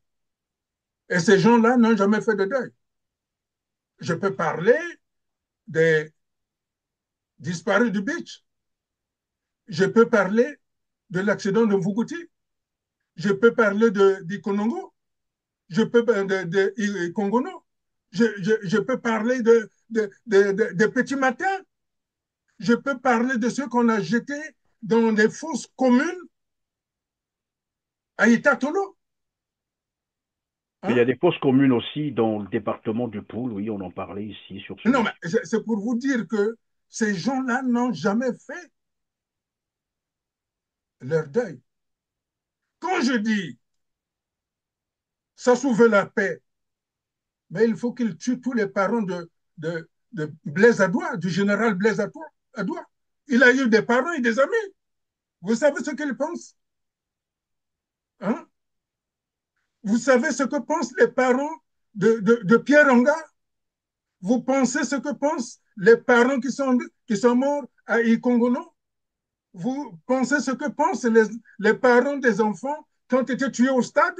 [SPEAKER 2] Et ces gens-là n'ont jamais fait de deuil. Je peux parler des disparus du beach. Je peux parler de l'accident de Vukuti. Je peux parler d'Ikonongo. Je peux de Congono. Je peux parler de Petits Matins. Je peux parler de ceux qu'on a jetés dans des fosses communes à Itatolo.
[SPEAKER 1] Mais il y a
[SPEAKER 2] Hein?
[SPEAKER 1] des fosses communes aussi dans le département du Poul, oui, on en parlait ici sur ce
[SPEAKER 2] Non, mais
[SPEAKER 1] dossier.
[SPEAKER 2] c'est pour vous dire que ces gens-là n'ont jamais fait leur deuil. Quand je dis ça sauve la paix, mais il faut qu'il tue tous les parents de Blaise Adoua, du général Blaise Adoua. Il a eu des parents et des amis. Vous savez ce qu'ils pensent? Hein? Vous savez ce que pensent les parents de Pierre Anga? Vous pensez ce que pensent les parents qui sont morts à Ikongono? Vous pensez ce que pensent les parents des enfants qui ont été tués au stade?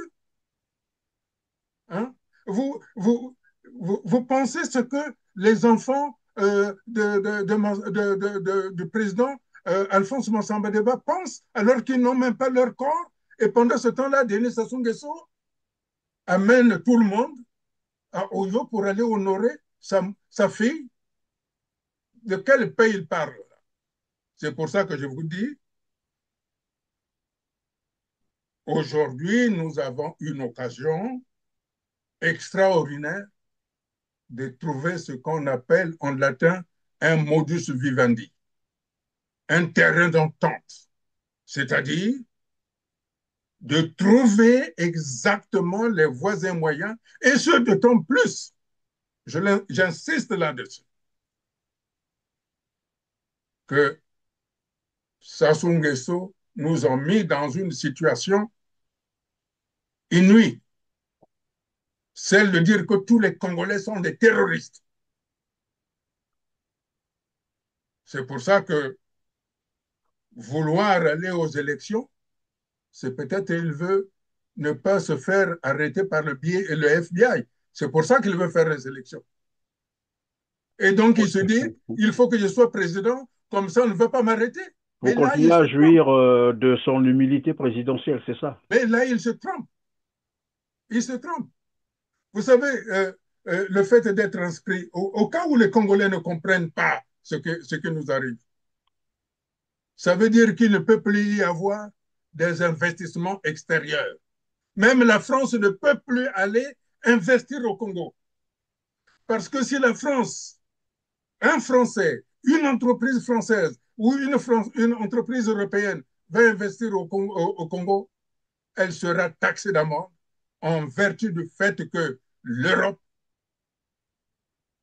[SPEAKER 2] Hein? Vous, vous, vous pensez ce que les enfants du président Alphonse Massamba Deba pensent alors qu'ils n'ont même pas leur corps? Et pendant ce temps-là, Denis Sassou Nguesso amène tout le monde à Oyo pour aller honorer sa fille. De quel pays il parle? C'est pour ça que je vous dis, aujourd'hui, nous avons une occasion extraordinaire de trouver ce qu'on appelle en latin un modus vivendi, un terrain d'entente, c'est-à-dire de trouver exactement les voies et moyens, et ce d'autant plus, j'insiste là-dessus, que Sassou Nguesso nous a mis dans une situation inouïe, celle de dire que tous les Congolais sont des terroristes. C'est pour ça que vouloir aller aux élections, c'est peut-être qu'il veut ne pas se faire arrêter par le FBI. C'est pour ça qu'il veut faire les élections. Et donc, il se dit, il faut que je sois président, comme ça, on ne veut pas m'arrêter.
[SPEAKER 1] Pour
[SPEAKER 2] Mais là,
[SPEAKER 1] continuer
[SPEAKER 2] il se
[SPEAKER 1] à
[SPEAKER 2] trompe.
[SPEAKER 1] jouir de son humilité présidentielle, c'est ça.
[SPEAKER 2] Mais là, il se trompe. Il se trompe. Vous savez, le fait d'être inscrit, au cas où les Congolais ne comprennent pas ce qui nous arrive, ça veut dire qu'il ne peut plus y avoir des investissements extérieurs. Même la France ne peut plus aller investir au Congo. Parce que si la France, un Français, une entreprise française ou une entreprise européenne va investir au Congo, elle sera taxée d'amende en vertu du fait que l'Europe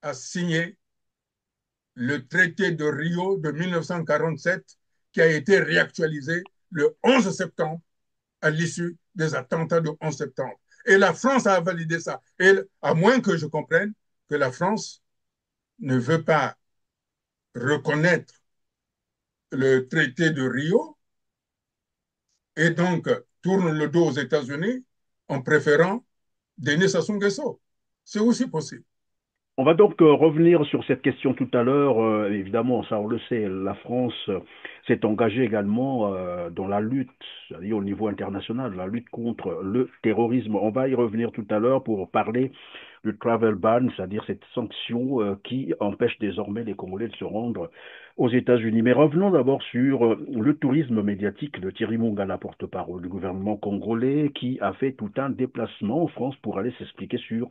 [SPEAKER 2] a signé le traité de Rio de 1947 qui a été réactualisé le 11 septembre à l'issue des attentats du 11 septembre. Et la France a validé ça. Et à moins que je comprenne que la France ne veut pas reconnaître le traité de Rio et donc tourne le dos aux États-Unis en préférant Denis Sassou Nguesso. C'est aussi possible.
[SPEAKER 1] On va donc revenir sur cette question tout à l'heure. Évidemment, ça on le sait, la France s'est engagée également dans la lutte, c'est-à-dire au niveau international, la lutte contre le terrorisme. On va y revenir tout à l'heure pour parler du travel ban, c'est-à-dire cette sanction qui empêche désormais les Congolais de se rendre aux États-Unis. Mais revenons d'abord sur le tourisme médiatique de Thierry Mongala, porte-parole du gouvernement congolais, qui a fait tout un déplacement en France pour aller s'expliquer sur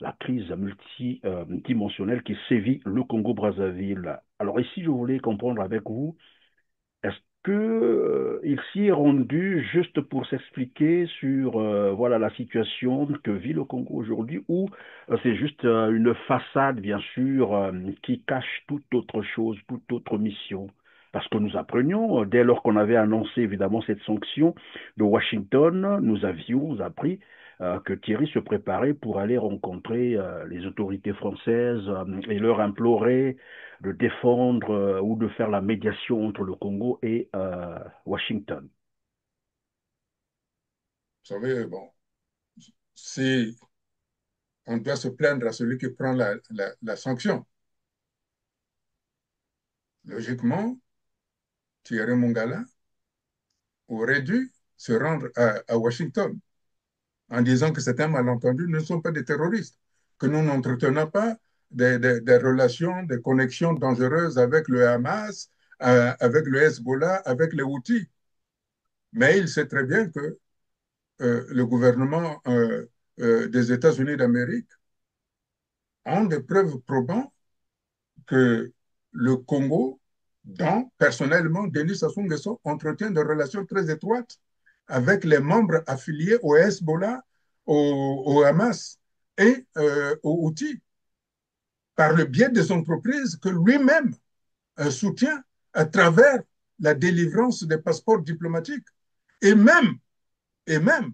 [SPEAKER 1] la crise multidimensionnelle qui sévit le Congo-Brazzaville. Alors ici, je voulais comprendre avec vous, est-ce que il s'y est rendu juste pour s'expliquer sur voilà la situation que vit le Congo aujourd'hui ou c'est juste une façade bien sûr qui cache toute autre chose, toute autre mission? Parce que nous apprenions, dès lors qu'on avait annoncé évidemment cette sanction de Washington, nous avions appris que Thierry se préparait pour aller rencontrer les autorités françaises et leur implorer de défendre ou de faire la médiation entre le Congo et Washington.
[SPEAKER 2] Vous savez, bon, si on doit se plaindre à celui qui prend la sanction, logiquement, Thierry Mongala aurait dû se rendre à Washington en disant que c'est un malentendu, nous ne sommes pas des terroristes, que nous n'entretenons pas des relations, des connexions dangereuses avec le Hamas, avec le Hezbollah, avec les Houthis. Mais il sait très bien que le gouvernement des États-Unis d'Amérique ont des preuves probant que le Congo, dont personnellement Denis Sassou Nguesso entretient des relations très étroites avec les membres affiliés au Hezbollah, au Hamas et aux Houthis, par le biais des entreprises que lui-même soutient à travers la délivrance des passeports diplomatiques. Et même, et même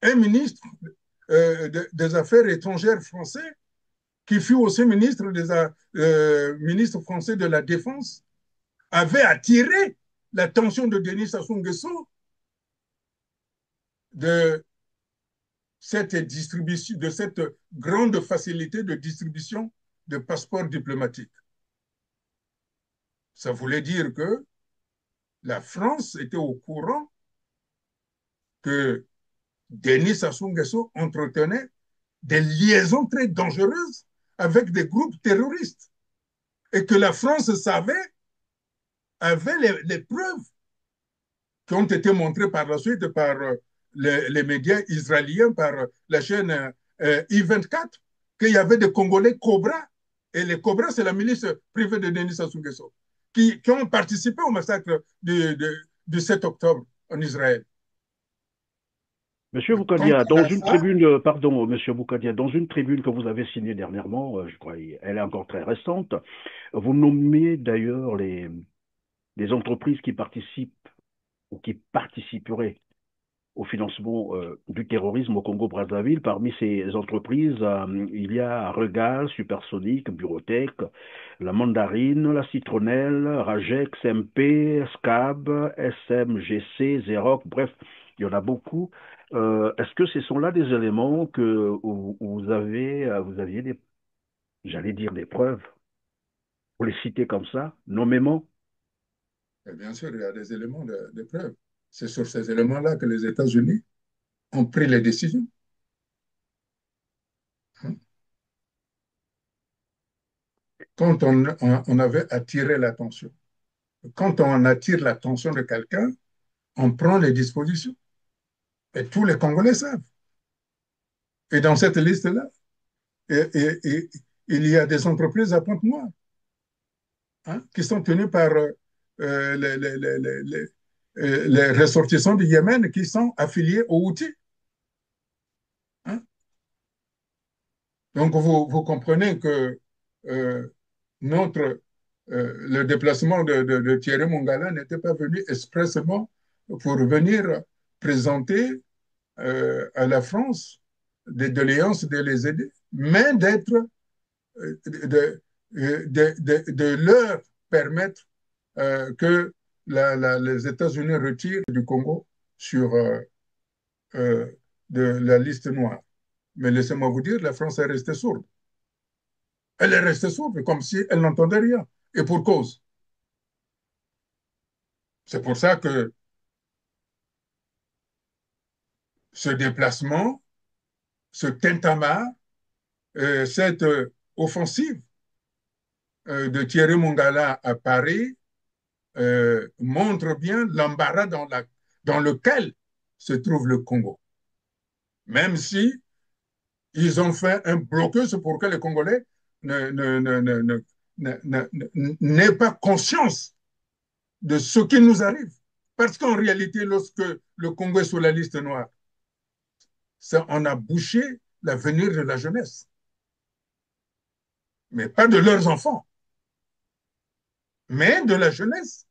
[SPEAKER 2] un ministre des Affaires étrangères français, qui fut aussi ministre français de la Défense, avait attiré l'attention de Denis Sassou Nguesso de cette distribution, de cette grande facilité de distribution de passeports diplomatiques. Ça voulait dire que la France était au courant que Denis Sassou Nguesso entretenait des liaisons très dangereuses avec des groupes terroristes et que la France savait, avait les preuves qui ont été montrées par la suite par les médias israéliens, par la chaîne I24, qu'il y avait des Congolais Cobra. Et les Cobra, c'est la milice privée de Denis Sassou Nguesso, qui ont participé au massacre du 7 octobre en Israël.
[SPEAKER 1] Monsieur
[SPEAKER 2] Quand
[SPEAKER 1] Boukadia,
[SPEAKER 2] on
[SPEAKER 1] dans
[SPEAKER 2] a
[SPEAKER 1] une
[SPEAKER 2] ça,
[SPEAKER 1] tribune, pardon, Monsieur Boukadia, dans une tribune que vous avez signée dernièrement, je crois, elle est encore très récente, vous nommez d'ailleurs les entreprises qui participent ou qui participeraient au financement du terrorisme au Congo-Brazzaville. Parmi ces entreprises, il y a Regal, Supersonic, Burotech, la Mandarine, la Citronnelle, Ragex, MP, SCAB, SMGC, Xerox, bref, il y en a beaucoup. Est-ce que ce sont là des éléments que vous aviez des, j'allais dire des preuves, pour les citer comme ça, nommément?
[SPEAKER 2] et bien sûr, il y a des éléments de preuve. C'est sur ces éléments-là que les États-Unis ont pris les décisions. Quand on avait attiré l'attention, quand on attire l'attention de quelqu'un, on prend les dispositions. Et tous les Congolais savent. Et dans cette liste-là, et il y a des entreprises à Pointe-Noire, hein, qui sont tenues par les ressortissants du Yémen qui sont affiliés aux Houthis, hein. Donc, vous comprenez que euh, le déplacement de Thierry Mongala n'était pas venu expressément pour venir présenter à la France des doléances de les aider, mais de leur permettre que les États-Unis retirent du Congo sur euh, de la liste noire. Mais laissez-moi vous dire, la France est restée sourde. Elle est restée sourde, comme si elle n'entendait rien. Et pour cause. C'est pour ça que ce déplacement, ce tintamarre, cette offensive de Thierry Mongala à Paris montre bien l'embarras dans lequel se trouve le Congo. Même si ils ont fait un blocus pour que les Congolais n'aient pas conscience de ce qui nous arrive. Parce qu'en réalité, lorsque le Congo est sur la liste noire, ça, on a bouché l'avenir de la jeunesse, mais pas de leurs enfants, mais de la jeunesse,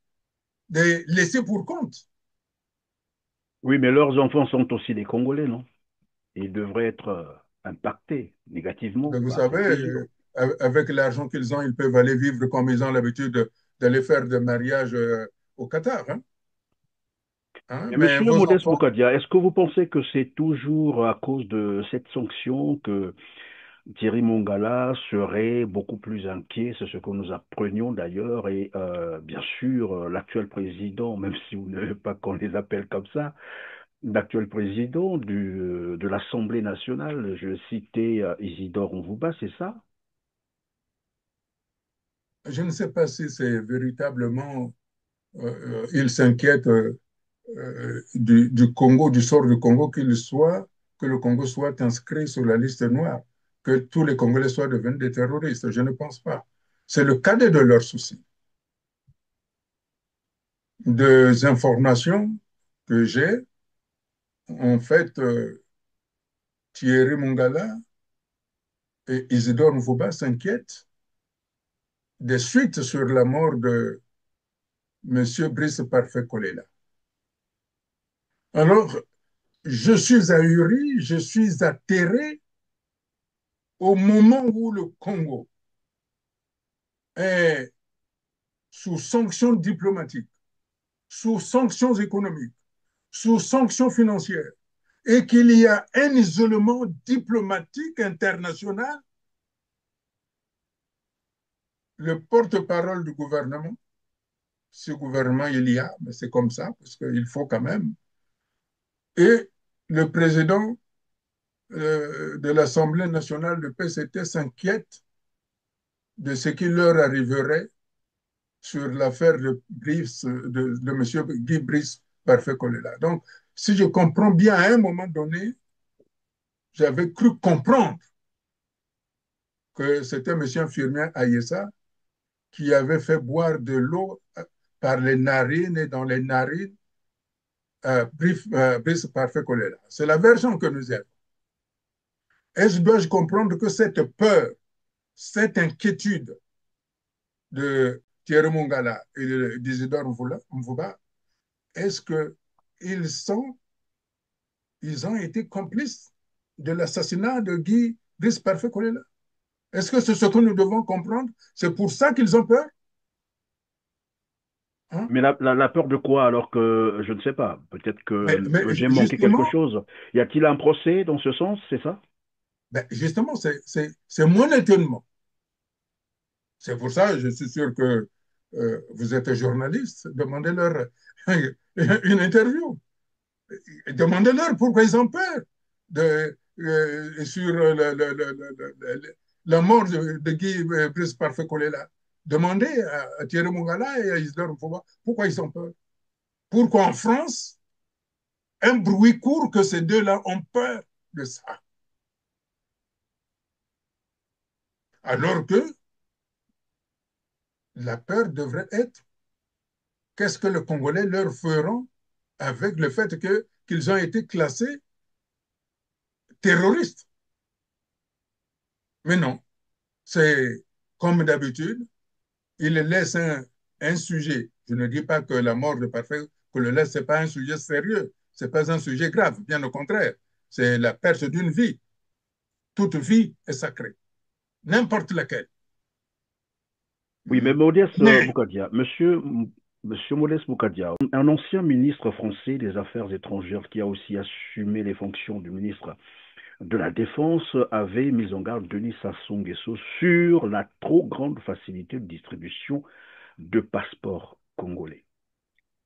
[SPEAKER 2] des laissés pour compte.
[SPEAKER 1] Oui, mais leurs enfants sont aussi des Congolais, non? Ils devraient être impactés négativement
[SPEAKER 2] Mais vous
[SPEAKER 1] par
[SPEAKER 2] savez,
[SPEAKER 1] cette décision.
[SPEAKER 2] avec l'argent qu'ils ont, ils peuvent aller vivre comme ils ont l'habitude d'aller faire des mariages au Qatar, hein. Hein?
[SPEAKER 1] Et
[SPEAKER 2] Mais
[SPEAKER 1] Monsieur
[SPEAKER 2] vos
[SPEAKER 1] Modeste
[SPEAKER 2] enfants,
[SPEAKER 1] Boukadia, est-ce que vous pensez que c'est toujours à cause de cette sanction que Thierry Mongala serait beaucoup plus inquiet? C'est ce que nous apprenions d'ailleurs. Et bien sûr, l'actuel président, même si vous n'avez pas qu'on les appelle comme ça, l'actuel président de l'Assemblée nationale, je citais Isidore Onvouba, c'est ça?
[SPEAKER 2] je ne sais pas si c'est véritablement, ils s'inquiètent du Congo, du sort du Congo, que le Congo soit inscrit sur la liste noire, que tous les Congolais soient devenus des terroristes. Je ne pense pas. C'est le cadet de leurs soucis. Des informations que j'ai, en fait, Thierry Mongala et Isidore Mvuba s'inquiètent des suites sur la mort de M. Brice Parfait Kolela. Alors, je suis ahuri, je suis atterré au moment où le Congo est sous sanctions diplomatiques, sous sanctions économiques, sous sanctions financières, et qu'il y a un isolement diplomatique international. Le porte-parole du gouvernement, ce gouvernement il y a, mais c'est comme ça, parce qu'il faut quand même, et le président de l'Assemblée nationale de PCT s'inquiète de ce qui leur arriverait sur l'affaire de M. Guy Brice Parfait Kolela. Donc, si je comprends bien, à un moment donné, j'avais cru comprendre que c'était M. infirmier Ayessa qui avait fait boire de l'eau par les narines et dans les narines Brice Parfait Kolela. C'est la version que nous avons. Est-ce dois-je comprendre que cette peur, cette inquiétude de Thierry Mongala et d'Isidore Mvuba, est-ce qu'ils sont ils ont été complices de l'assassinat de Guy Brice Parfait Kolela? Est-ce que c'est ce que nous devons comprendre? C'est pour ça qu'ils ont peur? Hein?
[SPEAKER 1] Mais la peur de quoi alors que je ne sais pas, peut-être
[SPEAKER 2] Mais
[SPEAKER 1] que j'ai manqué quelque
[SPEAKER 2] justement,
[SPEAKER 1] chose. Y a-t-il un procès dans ce sens, c'est ça?
[SPEAKER 2] justement, c'est mon étonnement. C'est pour ça, je suis sûr que vous êtes journaliste, demandez-leur une interview. Demandez-leur pourquoi ils ont peur sur la mort de Guy Brice Parfait Kolela. Demandez à Thierry Mongala et à Isidore Mfoba pourquoi ils ont peur. Pourquoi en France, un bruit court que ces deux-là ont peur de ça. Alors que la peur devrait être qu'est-ce que les Congolais leur feront avec le fait qu'ils ont été classés terroristes. Mais non, c'est comme d'habitude, ils laissent un sujet. Je ne dis pas que la mort de Parfait Colonel, ce n'est pas un sujet sérieux, ce n'est pas un sujet grave, bien au contraire. C'est la perte d'une vie. Toute vie est sacrée, n'importe laquelle.
[SPEAKER 1] Oui, mais Modeste
[SPEAKER 2] Mais,
[SPEAKER 1] Boukadia, monsieur Modeste Boukadia, un ancien ministre français des Affaires étrangères qui a aussi assumé les fonctions du ministre de la Défense avait mis en garde Denis Sassou Nguesso sur la trop grande facilité de distribution de passeports congolais.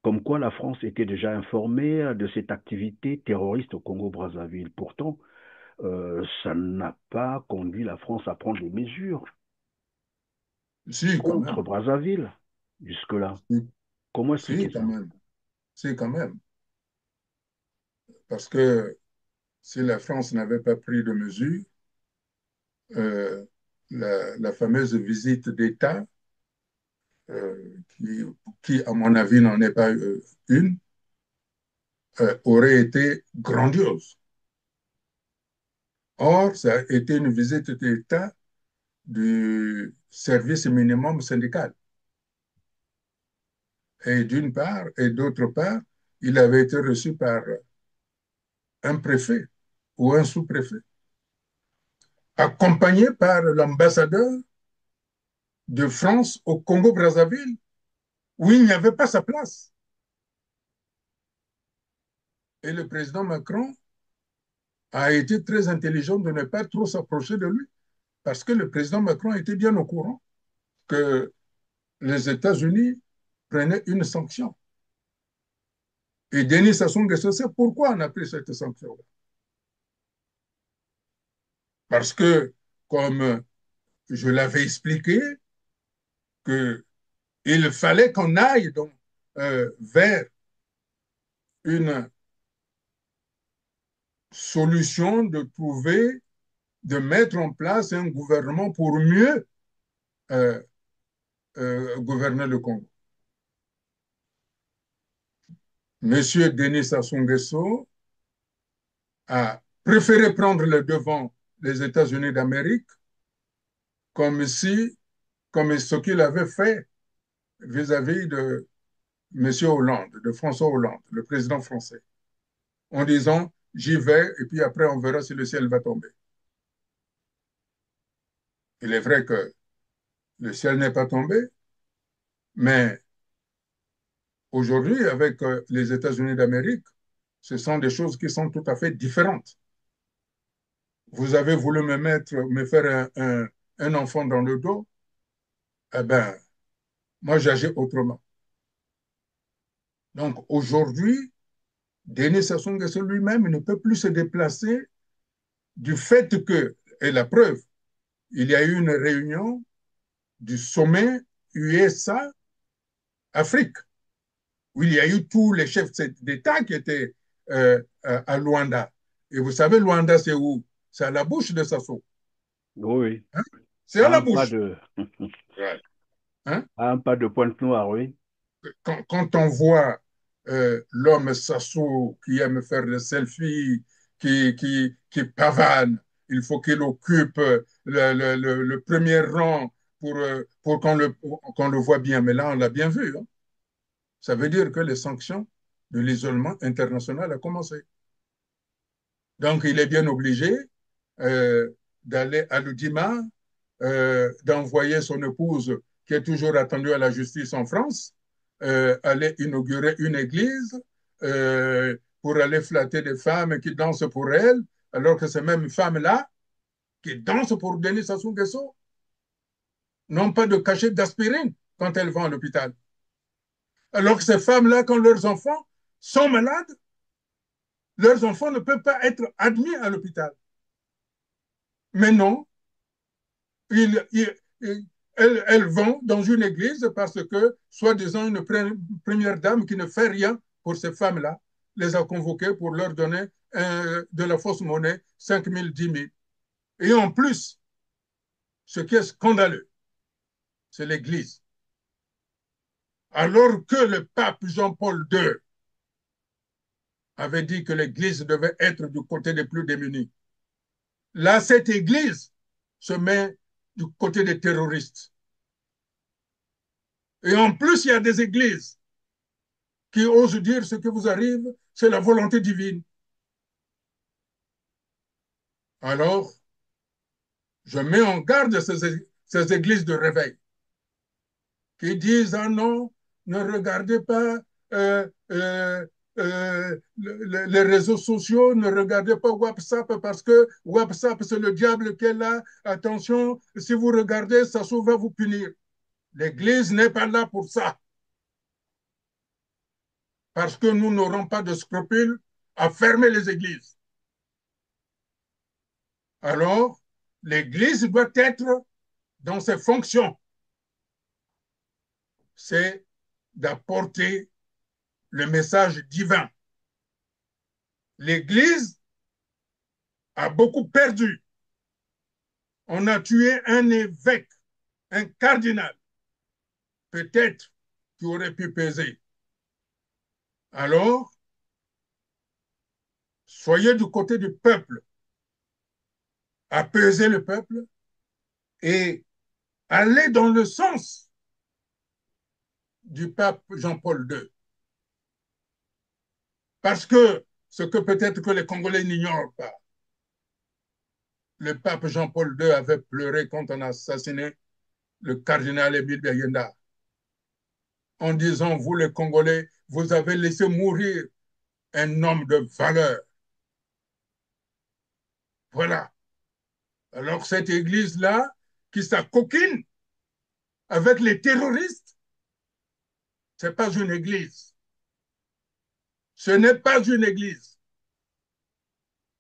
[SPEAKER 1] Comme quoi la France était déjà informée de cette activité terroriste au Congo-Brazzaville. Pourtant, ça n'a pas conduit la France à prendre des mesures
[SPEAKER 2] si, quand
[SPEAKER 1] contre
[SPEAKER 2] même.
[SPEAKER 1] Brazzaville jusque-là.
[SPEAKER 2] Si,
[SPEAKER 1] Comment expliquer
[SPEAKER 2] si, quand
[SPEAKER 1] ça?
[SPEAKER 2] même. Si, quand même. Parce que si la France n'avait pas pris de mesures, euh, la fameuse visite d'État, qui, à mon avis, n'en est pas une, aurait été grandiose. Or, ça a été une visite d'État du service minimum syndical. Et d'une part, et d'autre part, il avait été reçu par un préfet ou un sous-préfet, accompagné par l'ambassadeur de France au Congo-Brazzaville, où il n'y avait pas sa place. Et le président Macron a été très intelligent de ne pas trop s'approcher de lui, parce que le président Macron était bien au courant que les États-Unis prenaient une sanction. Et Denis Sassou Nguesso sait pourquoi on a pris cette sanction. Parce que, comme je l'avais expliqué, qu'il fallait qu'on aille donc, vers une solution de trouver, de mettre en place un gouvernement pour mieux euh, gouverner le Congo. Monsieur Denis Sassou Nguesso a préféré prendre le devant des États-Unis d'Amérique comme si, comme ce qu'il avait fait vis-à-vis de M. Hollande, de François Hollande, le président français, en disant j'y vais et puis après on verra si le ciel va tomber. Il est vrai que le ciel n'est pas tombé, mais aujourd'hui, avec les États-Unis d'Amérique, ce sont des choses qui sont tout à fait différentes. Vous avez voulu me faire un enfant dans le dos, eh bien, moi j'agis autrement. Donc aujourd'hui, Denis Sassou Nguesso lui-même ne peut plus se déplacer du fait que, et la preuve, il y a eu une réunion du sommet USA-Afrique, où il y a eu tous les chefs d'État qui étaient à Luanda. Et vous savez, Luanda, c'est où? C'est à la bouche de Sassou.
[SPEAKER 1] Oui,
[SPEAKER 2] Hein? C'est à
[SPEAKER 1] à
[SPEAKER 2] la
[SPEAKER 1] un pas
[SPEAKER 2] bouche.
[SPEAKER 1] de,
[SPEAKER 2] Ouais. Hein?
[SPEAKER 1] à un pas de Pointe-Noire, oui.
[SPEAKER 2] Quand on voit l'homme Sassou qui aime faire des selfies, qui pavane, il faut qu'il occupe le premier rang pour qu'on le voit bien. Mais là, on l'a bien vu. Hein. Ça veut dire que les sanctions de l'isolement international ont commencé. Donc, il est bien obligé euh, d'aller à l'Udima, d'envoyer son épouse, qui est toujours attendue à la justice en France, aller inaugurer une église pour aller flatter des femmes qui dansent pour elle, alors que ces mêmes femmes-là, qui dansent pour Denis Sassou Nguesso, n'ont pas de cachet d'aspirine quand elles vont à l'hôpital. Alors que ces femmes-là, quand leurs enfants sont malades, leurs enfants ne peuvent pas être admis à l'hôpital. Mais non, ils, ils, elles vont dans une église parce que, soi-disant, une première dame qui ne fait rien pour ces femmes-là, les a convoquées pour leur donner de la fausse monnaie, 5 000, 10 000. Et en plus, ce qui est scandaleux, c'est l'Église. Alors que le pape Jean-Paul II avait dit que l'Église devait être du côté des plus démunis, là, cette Église se met du côté des terroristes. Et en plus, il y a des églises qui osent dire ce qui vous arrive, c'est la volonté divine. Alors, je mets en garde ces églises de réveil qui disent, ah non, ne regardez pas les réseaux sociaux, ne regardez pas WhatsApp parce que WhatsApp, c'est le diable qui est là. Attention, si vous regardez, ça va vous punir. L'Église n'est pas là pour ça. Parce que nous n'aurons pas de scrupules à fermer les églises. Alors, l'Église doit être dans ses fonctions. C'est d'apporter le message divin. L'Église a beaucoup perdu. On a tué un évêque, un cardinal, peut-être qui aurait pu peser. Alors, soyez du côté du peuple, apaisez le peuple et allez dans le sens du pape Jean-Paul II. Parce que ce que peut-être que les Congolais n'ignorent pas, le pape Jean-Paul II avait pleuré quand on a assassiné le cardinal Émile Beyenda, en disant, vous les Congolais, vous avez laissé mourir un homme de valeur. Voilà. Alors cette église-là, qui s'acoquine avec les terroristes, ce n'est pas une église. Ce n'est pas une église.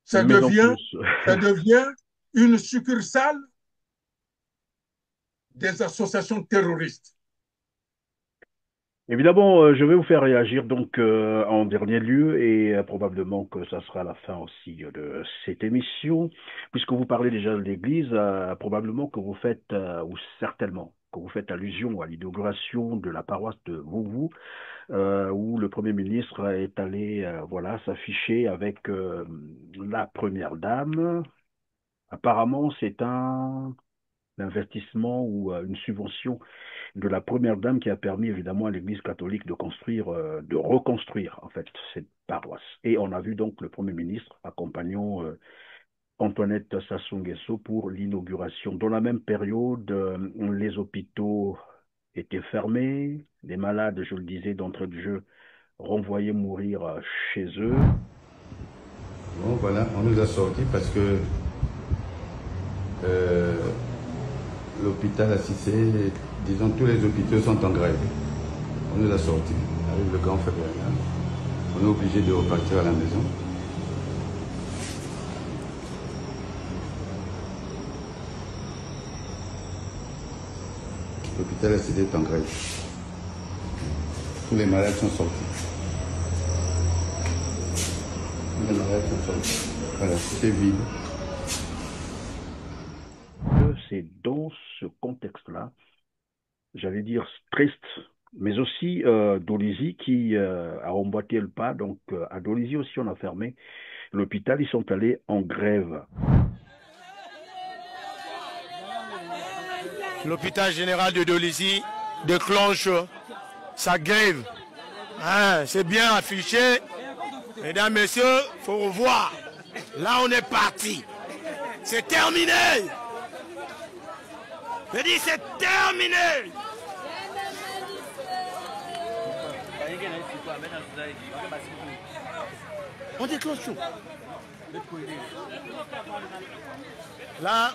[SPEAKER 2] Ça
[SPEAKER 1] Une maison
[SPEAKER 2] devient,
[SPEAKER 1] plus.
[SPEAKER 2] ça devient une succursale des associations terroristes.
[SPEAKER 1] Évidemment, je vais vous faire réagir donc en dernier lieu et probablement que ça sera la fin aussi de cette émission, puisque vous parlez déjà de l'Église, probablement que vous faites, ou certainement, que vous faites allusion à l'inauguration de la paroisse de Vouvou, où le Premier ministre est allé voilà, s'afficher avec la Première Dame. Apparemment, c'est un investissement ou une subvention de la Première Dame qui a permis évidemment à l'Église catholique de construire, de reconstruire en fait cette paroisse. Et on a vu donc le Premier ministre accompagnant Antoinette Sassou Nguesso pour l'inauguration. Dans la même période, les hôpitaux étaient fermés, les malades, je le disais d'entrée de jeu, renvoyés mourir chez eux.
[SPEAKER 4] Bon, voilà, on nous a sortis parce que euh, l'hôpital à Cissé, disons, tous les hôpitaux sont en grève. On nous a sortis avec le grand frère. On est obligé de repartir à la maison. L'hôpital à Cissé est en grève. Tous les malades sont sortis. Tous les malades sont sortis. Voilà, c'est vide.
[SPEAKER 1] C'est dans ce contexte-là, j'allais dire triste, mais aussi Dolisie qui a emboîté le pas. Donc à Dolisie aussi, on a fermé l'hôpital. Ils sont allés en grève.
[SPEAKER 5] L'hôpital général de Dolisie déclenche sa grève. Hein, c'est bien affiché. Mesdames, messieurs, il faut revoir. Là, on est parti. C'est terminé. Je dis, c'est terminé. On déclenche tout. Là,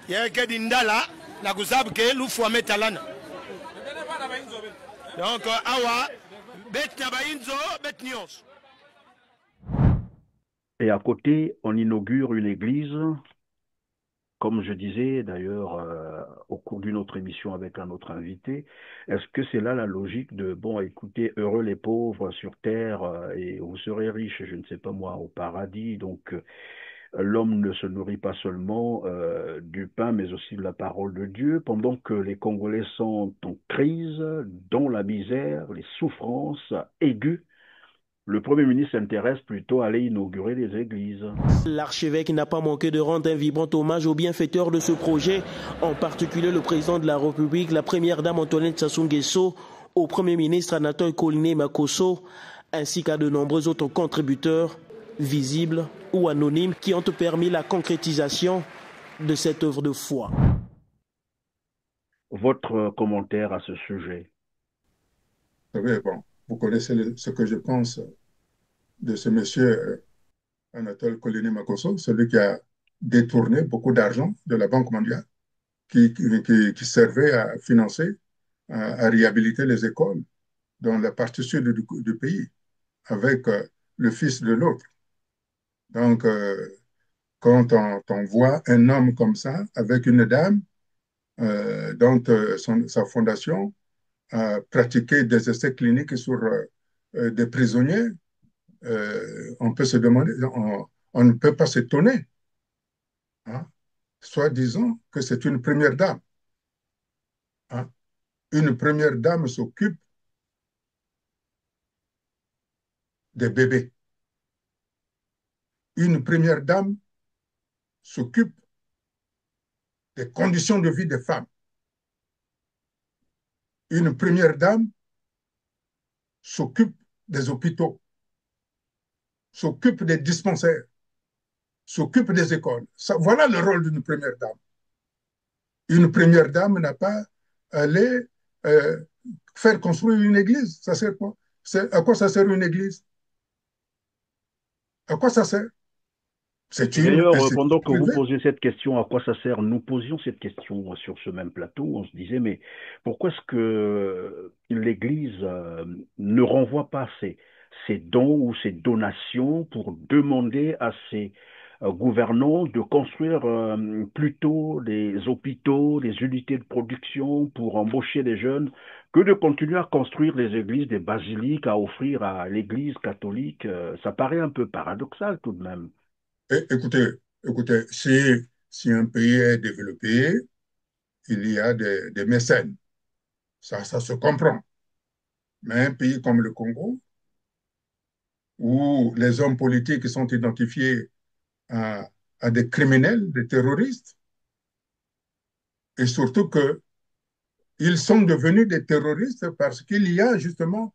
[SPEAKER 5] il y a un gars d'Indala, la gouzab que l'ou faut mettre à l'ana. Donc, awa, bet nabainzo, bet nios.
[SPEAKER 1] Et à côté, on inaugure une église, comme je disais d'ailleurs au cours d'une autre émission avec un autre invité. Est-ce que c'est là la logique de, bon, écoutez, heureux les pauvres sur terre et vous serez riches, je ne sais pas moi, au paradis. Donc, L'homme ne se nourrit pas seulement du pain, mais aussi de la parole de Dieu, pendant que les Congolais sont en crise, dans la misère, les souffrances aiguës. Le Premier ministre s'intéresse plutôt à aller inaugurer les églises.
[SPEAKER 6] L'archevêque n'a pas manqué de rendre un vibrant hommage aux bienfaiteurs de ce projet, en particulier le président de la République, la première dame Antoinette Sassou Nguesso, au Premier ministre Anatole Koliné Makosso, ainsi qu'à de nombreux autres contributeurs, visibles ou anonymes, qui ont permis la concrétisation de cette œuvre de foi.
[SPEAKER 1] Votre commentaire à ce sujet?
[SPEAKER 2] Vous savez, bon, vous connaissez ce que je pense de ce monsieur Anatole Koliné Makosso, celui qui a détourné beaucoup d'argent de la Banque mondiale, qui servait à financer, à réhabiliter les écoles dans la partie sud du pays, avec le fils de l'autre. Donc, quand on voit un homme comme ça, avec une dame, dont sa fondation a pratiqué des essais cliniques sur des prisonniers, on peut se demander, on ne peut pas s'étonner, hein, soit disant que c'est une première dame. Hein. Une première dame s'occupe des bébés. Une première dame s'occupe des conditions de vie des femmes. Une première dame s'occupe des hôpitaux, s'occupe des dispensaires, s'occupe des écoles. Ça, voilà le rôle d'une première dame. Une première dame n'a pas allé faire construire une église. Ça sert quoi? À quoi ça sert une église? À quoi ça sert? C'est
[SPEAKER 1] Et
[SPEAKER 2] une
[SPEAKER 1] d'ailleurs,
[SPEAKER 2] institution
[SPEAKER 1] pendant que vous
[SPEAKER 2] privée.
[SPEAKER 1] posez cette question, à quoi ça sert? Nous posions cette question sur ce même plateau. On se disait, mais pourquoi est-ce que l'Église ne renvoie pas ses dons ou ses donations pour demander à ses gouvernants de construire plutôt des hôpitaux, des unités de production pour embaucher des jeunes, que de continuer à construire des églises, des basiliques à offrir à l'Église catholique? Ça paraît un peu paradoxal tout de même.
[SPEAKER 2] Écoutez, si un pays est développé, il y a des mécènes. Ça se comprend. Mais un pays comme le Congo, où les hommes politiques sont identifiés à des criminels, des terroristes, et surtout qu'ils sont devenus des terroristes parce qu'il y a justement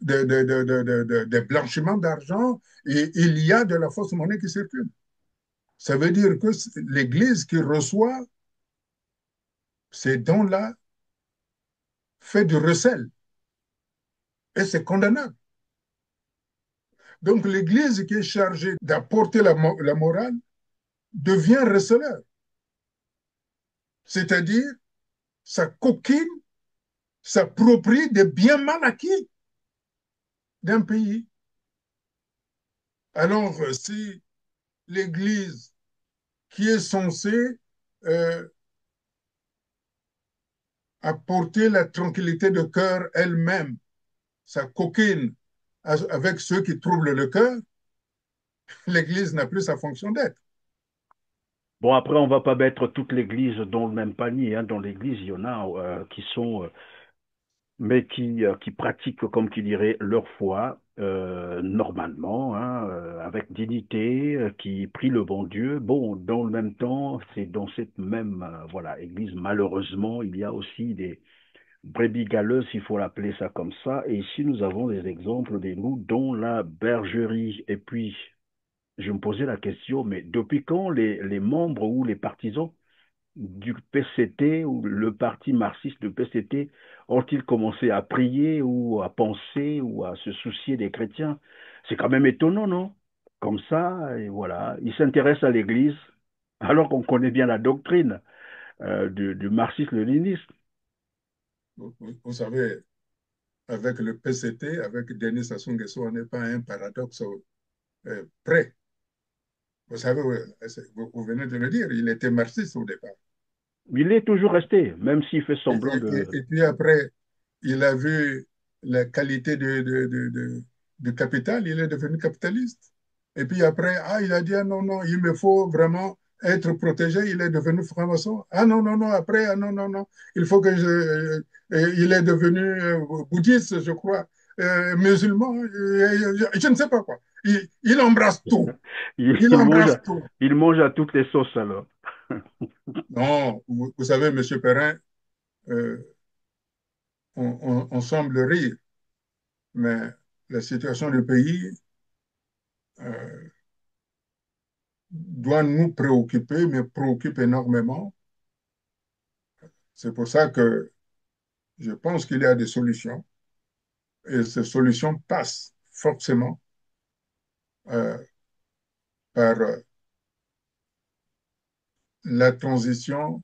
[SPEAKER 2] des blanchiments d'argent et il y a de la fausse monnaie qui circule. Ça veut dire que l'Église qui reçoit ces dons-là fait du recel et c'est condamnable. Donc l'Église qui est chargée d'apporter la morale devient receleur, c'est-à-dire ça coquine, s'approprie des biens mal acquis d'un pays. Alors si l'Église qui est censée apporter la tranquillité de cœur elle-même, ça coquine avec ceux qui troublent le cœur, l'Église n'a plus sa fonction d'être.
[SPEAKER 1] Bon, après, on va pas mettre toute l'Église dans le même panier. Hein. Dans l'Église, il y en a qui sont, mais qui pratiquent, comme qui dirait, leur foi normalement, hein, avec dignité, qui prient le bon Dieu. Bon, dans le même temps, c'est dans cette même voilà Église, malheureusement, il y a aussi des brebis galeuses, il faut l'appeler ça comme ça. Et ici, nous avons des exemples des loups, dont la bergerie. Et puis, je me posais la question, mais depuis quand les membres ou les partisans du PCT ou le parti marxiste du PCT ont-ils commencé à prier ou à penser ou à se soucier des chrétiens? C'est quand même étonnant, non? Comme ça, et voilà, ils s'intéressent à l'Église alors qu'on connaît bien la doctrine du marxisme-léninisme.
[SPEAKER 2] Vous savez, avec le PCT, avec Denis Sassou Nguesso, on n'est pas à un paradoxe près. Vous savez, vous venez de le dire, il était marxiste au départ.
[SPEAKER 1] Il est toujours resté, même s'il fait
[SPEAKER 2] Et,
[SPEAKER 1] semblant de...
[SPEAKER 2] et puis après, il a vu la qualité du capital, il est devenu capitaliste. Et puis après, ah, il a dit, ah non, non, il me faut vraiment être protégé. Il est devenu franc-maçon. Ah non, non, non, après, ah non, non, non, il faut que il est devenu bouddhiste, je crois, musulman, je ne sais pas quoi. Il embrasse tout.
[SPEAKER 1] Il,
[SPEAKER 2] Il
[SPEAKER 1] il mange,
[SPEAKER 2] embrasse tout.
[SPEAKER 1] il mange à toutes les sauces alors.
[SPEAKER 2] Non, vous savez, Monsieur Perrin, euh, on semble rire, mais la situation du pays euh, doit nous préoccuper, mais préoccupe énormément. C'est pour ça que je pense qu'il y a des solutions et ces solutions passent forcément euh, par la transition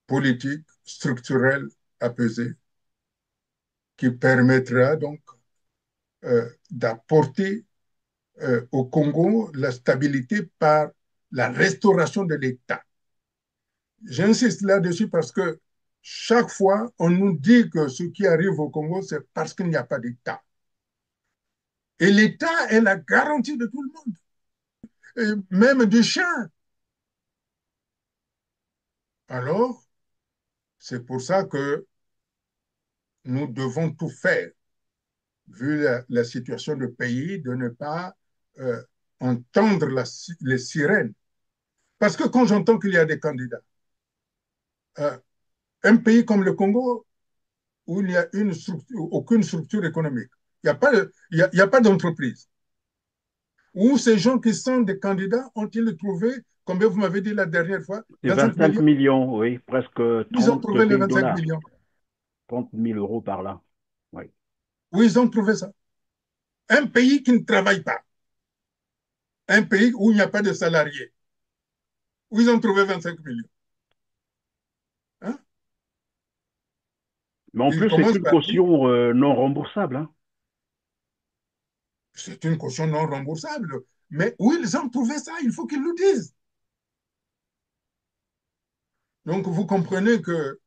[SPEAKER 2] politique structurelle apaisée qui permettra donc d'apporter au Congo la stabilité par la restauration de l'État. J'insiste là-dessus parce que chaque fois, on nous dit que ce qui arrive au Congo, c'est parce qu'il n'y a pas d'État. Et l'État est la garantie de tout le monde, et même du chien. Alors, c'est pour ça que nous devons tout faire, vu la situation du pays, de ne pas entendre les sirènes. Parce que quand j'entends qu'il y a des candidats, euh, un pays comme le Congo, où il n'y a aucune structure économique, il n'y a pas, il y a pas d'entreprise, où ces gens qui sont des candidats ont-ils trouvé, combien vous m'avez dit la dernière fois,
[SPEAKER 1] C'est
[SPEAKER 2] 25
[SPEAKER 1] 25
[SPEAKER 2] millions?
[SPEAKER 1] millions, oui, presque
[SPEAKER 2] Où ils ont
[SPEAKER 1] 30
[SPEAKER 2] trouvé les
[SPEAKER 1] 000
[SPEAKER 2] 25
[SPEAKER 1] dollars,
[SPEAKER 2] millions?
[SPEAKER 1] 30 000 € par là. Oui.
[SPEAKER 2] Où ils ont trouvé ça? Un pays qui ne travaille pas, un pays où il n'y a pas de salariés, où ils ont trouvé 25 millions. Hein?
[SPEAKER 1] Mais en
[SPEAKER 2] Ils
[SPEAKER 1] plus, c'est
[SPEAKER 2] commencent
[SPEAKER 1] une
[SPEAKER 2] par dire,
[SPEAKER 1] caution non remboursable, hein.
[SPEAKER 2] c'est une caution non remboursable. Mais où ils ont trouvé ça, il faut qu'ils nous disent. Donc, vous comprenez que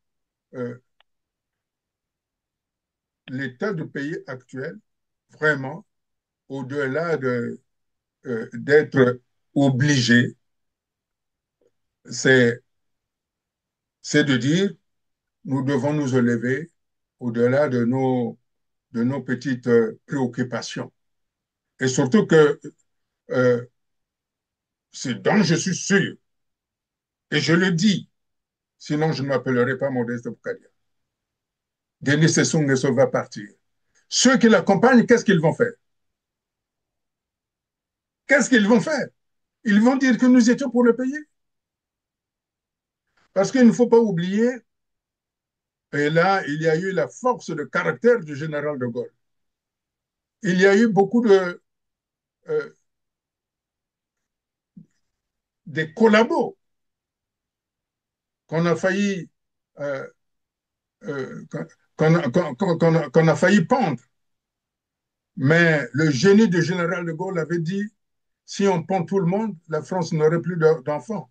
[SPEAKER 2] euh, l'état du pays actuel, vraiment, au-delà d'être obligé, c'est de dire, nous devons nous élever au-delà de nos petites préoccupations. Et surtout que euh, ce dont je suis sûr, et je le dis, sinon je ne m'appellerai pas Modeste Boukadia, Denis Sassou Nguesso va partir. Ceux qui l'accompagnent, qu'est-ce qu'ils vont faire? Qu'est-ce qu'ils vont faire? Ils vont dire que nous étions pour le payer. Parce qu'il ne faut pas oublier, et là, il y a eu la force de caractère du général de Gaulle. Il y a eu beaucoup euh, des collabos qu'on a failli euh, qu'on a failli pendre. Mais le génie du général de Gaulle avait dit, si on pend tout le monde, la France n'aurait plus d'enfants.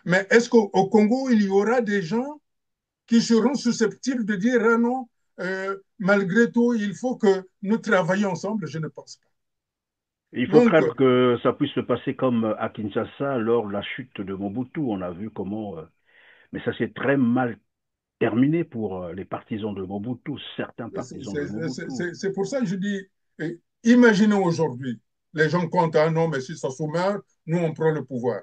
[SPEAKER 2] Mais est-ce qu'au Congo, il y aura des gens qui seront susceptibles de dire, ah non, malgré tout, il faut que nous travaillions ensemble? Je ne pense pas.
[SPEAKER 1] Il faut
[SPEAKER 2] Donc,
[SPEAKER 1] craindre que ça puisse se passer comme à Kinshasa lors de la chute de Mobutu. On a vu comment. Mais ça s'est très mal terminé pour les partisans de Mobutu, certains partisans de Mobutu.
[SPEAKER 2] c'est pour ça que je dis, imaginons aujourd'hui, les gens comptent, ah non, mais si ça se meurt, nous, on prend le pouvoir.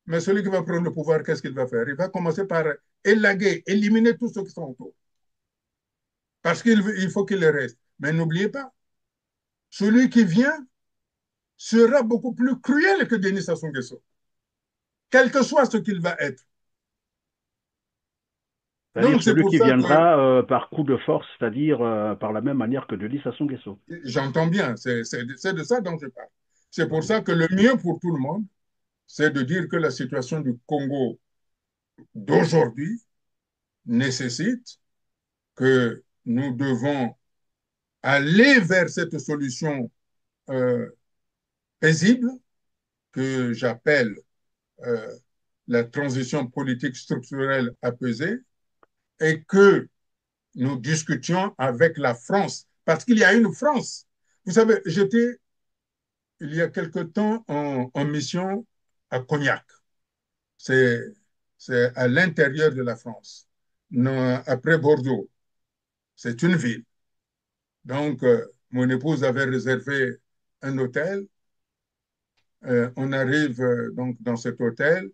[SPEAKER 2] Mais celui qui va prendre le pouvoir, qu'est-ce qu'il va faire? Il va commencer par élaguer, éliminer tous ceux qui sont autour. Parce qu'il faut qu'il reste. Mais n'oubliez pas, celui qui vient sera beaucoup plus cruel que Denis Sassou Nguesso, quel que soit ce qu'il va être.
[SPEAKER 1] C'est-à-dire
[SPEAKER 2] Donc c'est
[SPEAKER 1] celui
[SPEAKER 2] pour
[SPEAKER 1] qui
[SPEAKER 2] ça que
[SPEAKER 1] viendra par coup de force, c'est-à-dire par la même manière que Denis Sassou Nguesso.
[SPEAKER 2] j'entends bien, c'est de ça dont je parle. C'est pour ça que le mieux pour tout le monde, c'est de dire que la situation du Congo d'aujourd'hui nécessite que nous devons aller vers cette solution euh, paisible que j'appelle euh, la transition politique structurelle apaisée et que nous discutions avec la France, parce qu'il y a une France. Vous savez, j'étais il y a quelque temps en mission à Cognac. C'est à l'intérieur de la France, non, après Bordeaux. C'est une ville. Donc, mon épouse avait réservé un hôtel. On arrive donc dans cet hôtel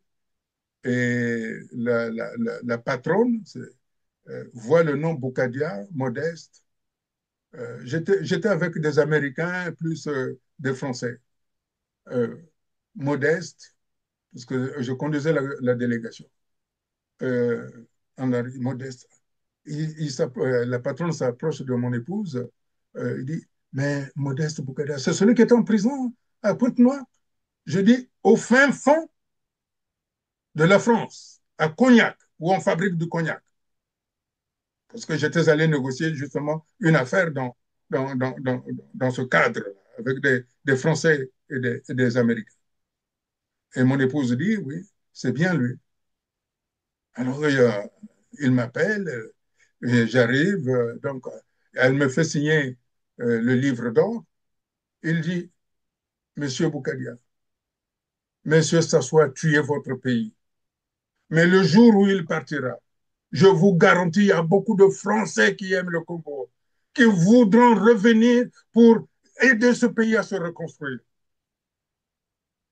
[SPEAKER 2] et la patronne voit le nom Boucadia, Modeste. J'étais avec des Américains plus des Français. Euh, Modeste, parce que je conduisais la délégation. Euh, Modeste. La patronne s'approche de mon épouse. Il dit, mais Modeste Boucadia, c'est celui qui est en prison à Pointe-Noire. Je dis, au fin fond de la France, à Cognac, où on fabrique du cognac. Parce que j'étais allé négocier justement une affaire dans ce cadre, avec des Français et des Américains. Et mon épouse dit, oui, c'est bien lui. Alors, il m'appelle, et j'arrive, donc, elle me fait signer le livre d'or. Il dit, Monsieur Boukadia, Monsieur Sassoua, tuez votre pays. Mais le jour où il partira, je vous garantis, il y a beaucoup de Français qui aiment le Congo, qui voudront revenir pour aider ce pays à se reconstruire.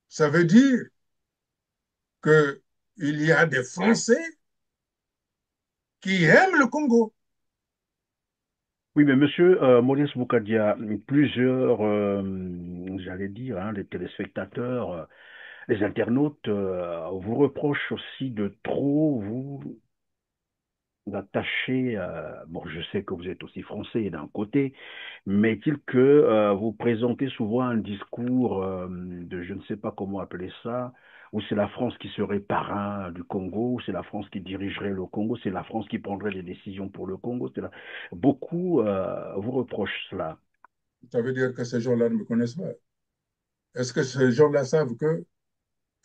[SPEAKER 2] Ça veut dire qu'il y a des Français qui aiment le Congo.
[SPEAKER 1] Oui, mais monsieur Maurice Boukadia, plusieurs, j'allais dire, hein, les téléspectateurs, les internautes vous reprochent aussi de trop vous attacher, bon, je sais que vous êtes aussi français d'un côté, mais est-il que vous présentez souvent un discours de, je ne sais pas comment appeler ça, où c'est la France qui serait parrain du Congo, c'est la France qui dirigerait le Congo, c'est la France qui prendrait les décisions pour le Congo. Beaucoup vous reprochent cela.
[SPEAKER 2] Ça veut dire que ces gens-là ne me connaissent pas. Est-ce que ces gens-là savent que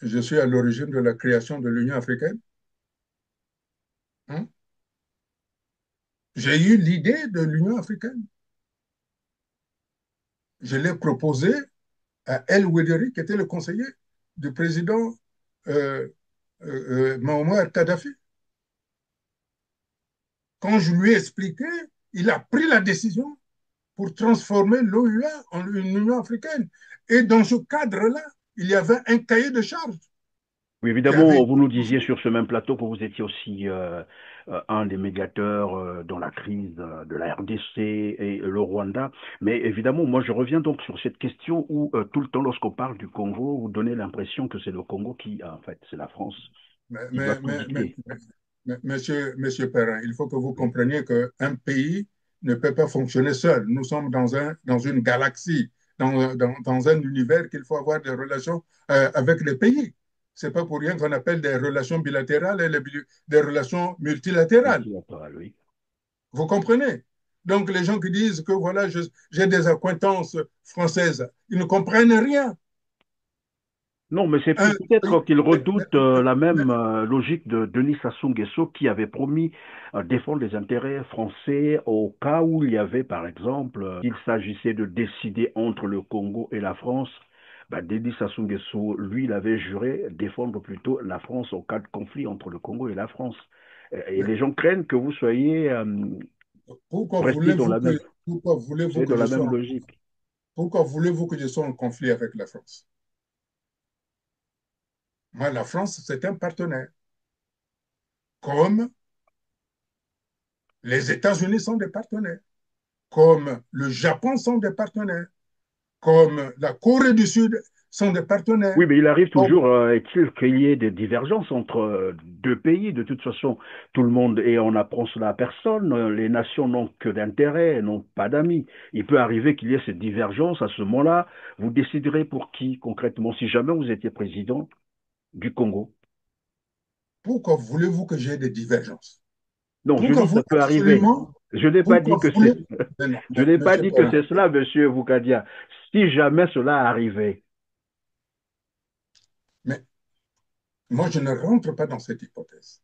[SPEAKER 2] je suis à l'origine de la création de l'Union africaine? Hein? J'ai eu l'idée de l'Union africaine. Je l'ai proposée à El Wederi, qui était le conseiller du président euh, Muammar Kadhafi. Quand je lui ai expliqué, il a pris la décision pour transformer l'OUA en une Union africaine. Et dans ce cadre-là, il y avait un cahier de charges
[SPEAKER 1] Oui,
[SPEAKER 2] qui avait
[SPEAKER 1] évidemment,
[SPEAKER 2] été
[SPEAKER 1] vous nous disiez
[SPEAKER 2] proposé.
[SPEAKER 1] sur ce même plateau que vous étiez aussi un des médiateurs dans la crise de la RDC et le Rwanda. Mais évidemment, moi, je reviens donc sur cette question où tout le temps, lorsqu'on parle du Congo, vous donnez l'impression que c'est le Congo qui, en fait, c'est la France
[SPEAKER 2] Mais,
[SPEAKER 1] qui doit
[SPEAKER 2] mais,
[SPEAKER 1] tout
[SPEAKER 2] mais, mais,
[SPEAKER 1] dicter.
[SPEAKER 2] monsieur Perrin, il faut que vous
[SPEAKER 1] Oui.
[SPEAKER 2] compreniez qu'un pays ne peut pas fonctionner seul. Nous sommes dans une galaxie, dans un univers qu'il faut avoir des relations avec les pays. C'est pas pour rien qu'on appelle des relations bilatérales et des relations multilatérales.
[SPEAKER 1] Multilatéral, oui.
[SPEAKER 2] Vous comprenez? Donc, les gens qui disent que voilà, j'ai des acquaintances françaises, ils ne comprennent rien.
[SPEAKER 1] Non, mais c'est
[SPEAKER 2] Un-
[SPEAKER 1] peut-être qu'ils
[SPEAKER 2] mais-
[SPEAKER 1] redoutent la même logique de Denis Sassou Nguesso qui avait promis défendre les intérêts français au cas où il y avait, par exemple, il s'agissait de décider entre le Congo et la France. Ben, Denis Sassou Nguesso, lui, il avait juré défendre plutôt la France au cas de conflit entre le Congo et la France. Et
[SPEAKER 2] mais
[SPEAKER 1] les gens craignent que vous soyez
[SPEAKER 2] pourquoi
[SPEAKER 1] restés dans
[SPEAKER 2] voulez-vous
[SPEAKER 1] la même,
[SPEAKER 2] que, pourquoi
[SPEAKER 1] vous
[SPEAKER 2] voulez-vous
[SPEAKER 1] soyez
[SPEAKER 2] que
[SPEAKER 1] dans
[SPEAKER 2] je
[SPEAKER 1] la
[SPEAKER 2] sois
[SPEAKER 1] même
[SPEAKER 2] en,
[SPEAKER 1] logique.
[SPEAKER 2] pourquoi voulez-vous que je sois en conflit avec la France? Moi, la France, c'est un partenaire. Comme les États-Unis sont des partenaires, comme le Japon sont des partenaires, comme la Corée du Sud sont des partenaires.
[SPEAKER 1] Oui, mais il arrive
[SPEAKER 2] Comme,
[SPEAKER 1] toujours qu'il y ait des divergences entre deux pays. De toute façon, tout le monde, et on apprend cela à personne, les nations n'ont que d'intérêt, n'ont pas d'amis. Il peut arriver qu'il y ait cette divergence. À ce moment-là, vous déciderez pour qui concrètement, si jamais vous étiez président du Congo.
[SPEAKER 2] pourquoi voulez-vous que j'ai des divergences?
[SPEAKER 1] Non, je
[SPEAKER 2] Pourquoi
[SPEAKER 1] dis
[SPEAKER 2] vous,
[SPEAKER 1] ça peut arriver.
[SPEAKER 2] absolument,
[SPEAKER 1] Je n'ai pas
[SPEAKER 2] pourquoi
[SPEAKER 1] dit que
[SPEAKER 2] voulez...
[SPEAKER 1] c'est,
[SPEAKER 2] Mais non,
[SPEAKER 1] je n'ai pas
[SPEAKER 2] monsieur
[SPEAKER 1] dit que
[SPEAKER 2] Perrin,
[SPEAKER 1] c'est cela, monsieur Boukadia. Si jamais cela arrivait,
[SPEAKER 2] mais moi, je ne rentre pas dans cette hypothèse.